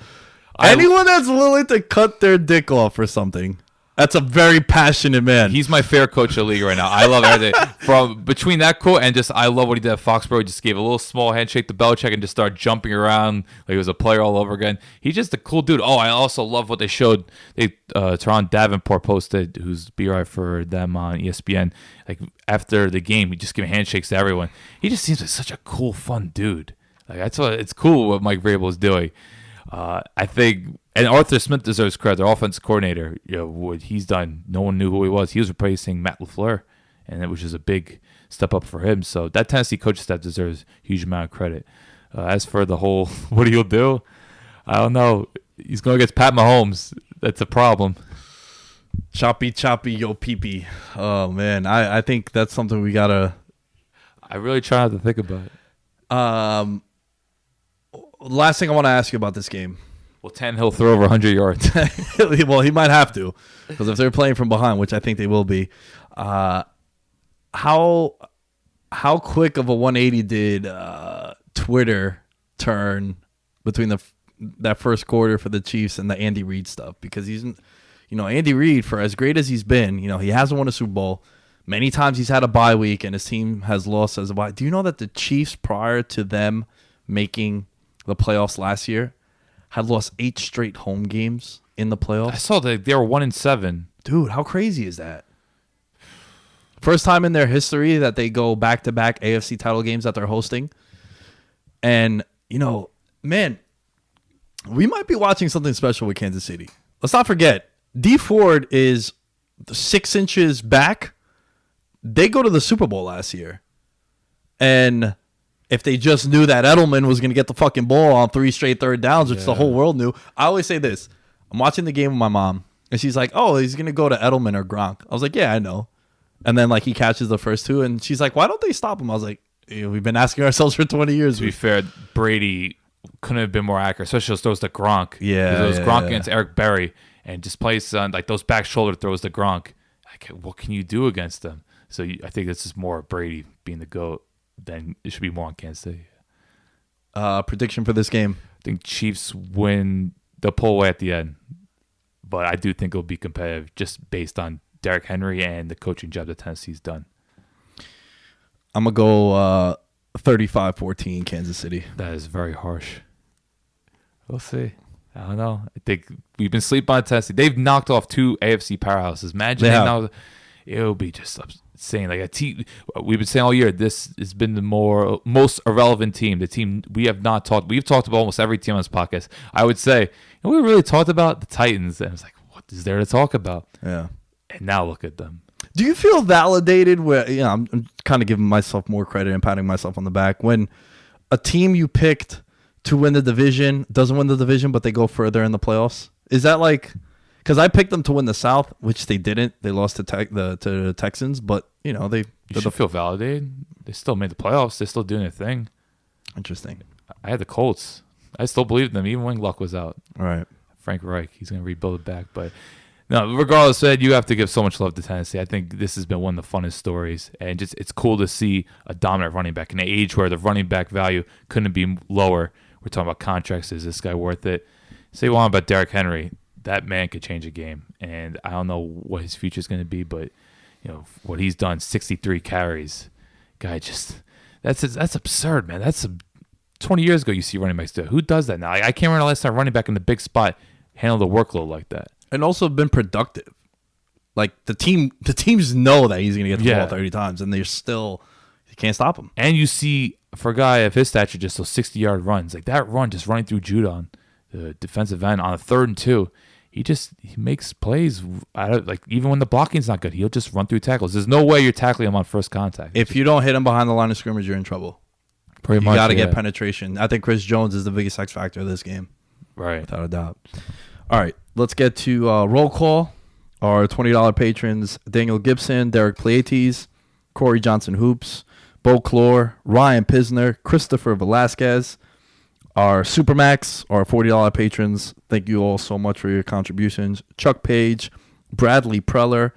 Anyone that's willing to cut their dick off for something, that's a very passionate man. He's my favorite coach of the league right now. I love everything. From between that quote and just, I love what he did at Foxborough. He just gave a little small handshake to Belichick and just started jumping around like he was a player all over again. He's just a cool dude. Oh, I also love what they showed. Teron Davenport posted, who's B-Right for them on ESPN. Like, after the game, he just gave handshakes to everyone. He just seems like such a cool, fun dude. Like, that's what it's cool what Mike Vrabel is doing. I think, and Arthur Smith deserves credit, their offensive coordinator. You know, what he's done, no one knew who he was. He was replacing Matt LaFleur and which is a big step up for him. So that Tennessee coaching staff deserves a huge amount of credit. As for the whole, what he'll do, I don't know. He's going against Pat Mahomes. That's a problem. Choppy, yo, pee-pee. Oh, man. I think that's something we got to... I really try not to think about it. Last thing I want to ask you about this game. Well, Tannehill throw over 100 yards. Well, he might have to, because if they're playing from behind, which I think they will be, how quick of a 180 did Twitter turn between that first quarter for the Chiefs and the Andy Reid stuff? Because Andy Reid, for as great as he's been, he hasn't won a Super Bowl. Many times he's had a bye week and his team has lost as a bye. Do you know that the Chiefs, prior to them making the playoffs last year, had lost 8 straight home games in the playoffs? I saw they were 1-7. Dude, how crazy is that? First time in their history that they go back-to-back AFC title games that they're hosting. And, man, we might be watching something special with Kansas City. Let's not forget, Dee Ford is 6 inches back. They go to the Super Bowl last year. And if they just knew that Edelman was going to get the fucking ball on 3 straight third downs, which the whole world knew. I always say this. I'm watching the game with my mom, and she's like, oh, he's going to go to Edelman or Gronk. I was like, yeah, I know. And then, he catches the first 2, and she's like, why don't they stop him? I was like, we've been asking ourselves for 20 years. To be fair, Brady couldn't have been more accurate, especially those throws to Gronk. Yeah. Those Gronk against Eric Berry, and just plays those back shoulder throws to Gronk. What can you do against them? So I think this is more Brady being the GOAT than it should be more on Kansas City. Prediction for this game? I think Chiefs win. They'll pull away at the end. But I do think it'll be competitive just based on Derrick Henry and the coaching job that Tennessee's done. I'm going to go 35-14 Kansas City. That is very harsh. We'll see. I don't know. I think we've been sleeping on Tennessee. They've knocked off 2 AFC powerhouses. Imagine it'll be just insane. Like a team, we've been saying all year, this has been the most irrelevant team. The team we've talked about almost every team on this podcast. I would say, we really talked about the Titans, and it's like, what is there to talk about? Yeah. And now look at them. Do you feel validated where, I'm kind of giving myself more credit and patting myself on the back when a team you picked to win the division doesn't win the division, but they go further in the playoffs? Is that because I picked them to win the South, which they didn't. They lost to the Texans, but you should feel validated. They still made the playoffs. They're still doing their thing. Interesting. I had the Colts. I still believed in them, even when Luck was out. All right. Frank Reich, he's going to rebuild it back. But no, regardless, Ed, you have to give so much love to Tennessee. I think this has been one of the funnest stories, and it's cool to see a dominant running back in an age where the running back value couldn't be lower. We're talking about contracts. Is this guy worth it? Say what about Derrick Henry. That man could change a game, and I don't know what his future is going to be, but what he's done, 63 carries, guy, that's absurd, man. That's 20 years ago you see running backs do it. Who does that now? I can't remember the last time running back in the big spot handled the workload like that, and also been productive. Like the teams know that he's going to get the ball 30 times, and you can't stop him. And you see for a guy of his stature, just those 60-yard runs, like that run, just running through Judon, the defensive end on a 3rd and 2. He makes plays even when the blocking's not good, he'll just run through tackles. There's no way you're tackling him on first contact. If you don't hit him behind the line of scrimmage, you're in trouble. You got to get penetration. I think Chris Jones is the biggest X factor of this game. Right. Without a doubt. All right, let's get to roll call. Our $20 patrons: Daniel Gibson, Derek Pleiades, Corey Johnson Hoops, Bo Clore, Ryan Pisner, Christopher Velasquez. Our Supermax, our $40 patrons, thank you all so much for your contributions. Chuck Page, Bradley Preller,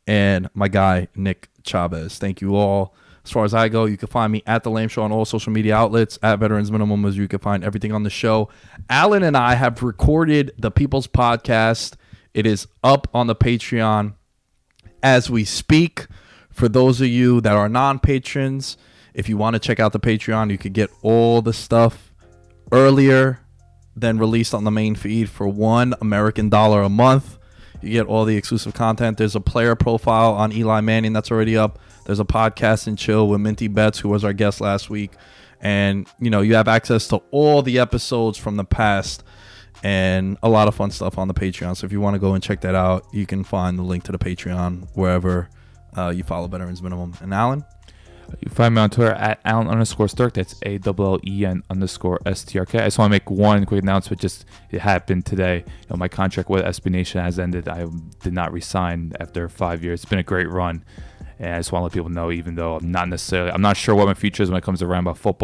and my guy, Nick Chavez. Thank you all. As far as I go, you can find me at The Lame Show on all social media outlets. At Veterans Minimum, as you can find everything on the show. Alan and I have recorded the People's Podcast. It is up on the Patreon as we speak. For those of you that are non-patrons, if you want to check out the Patreon, you could get all the stuff earlier than released on the main feed for $1 American a month. You get all the exclusive content. There's a player profile on Eli Manning that's already up. There's a podcast and chill with Minty Betts, who was our guest last week. And, you have access to all the episodes from the past and a lot of fun stuff on the Patreon. So if you want to go and check that out, you can find the link to the Patreon wherever you follow Veterans Minimum. And Alan? You can find me on Twitter at Allen_Sturk. That's ALLEN_STRK. I just want to make one quick announcement. Just it happened today. My contract with SB Nation has ended. I did not resign after 5 years. It's been a great run. And I just want to let people know, even though I'm not sure what my future is when it comes to around about football,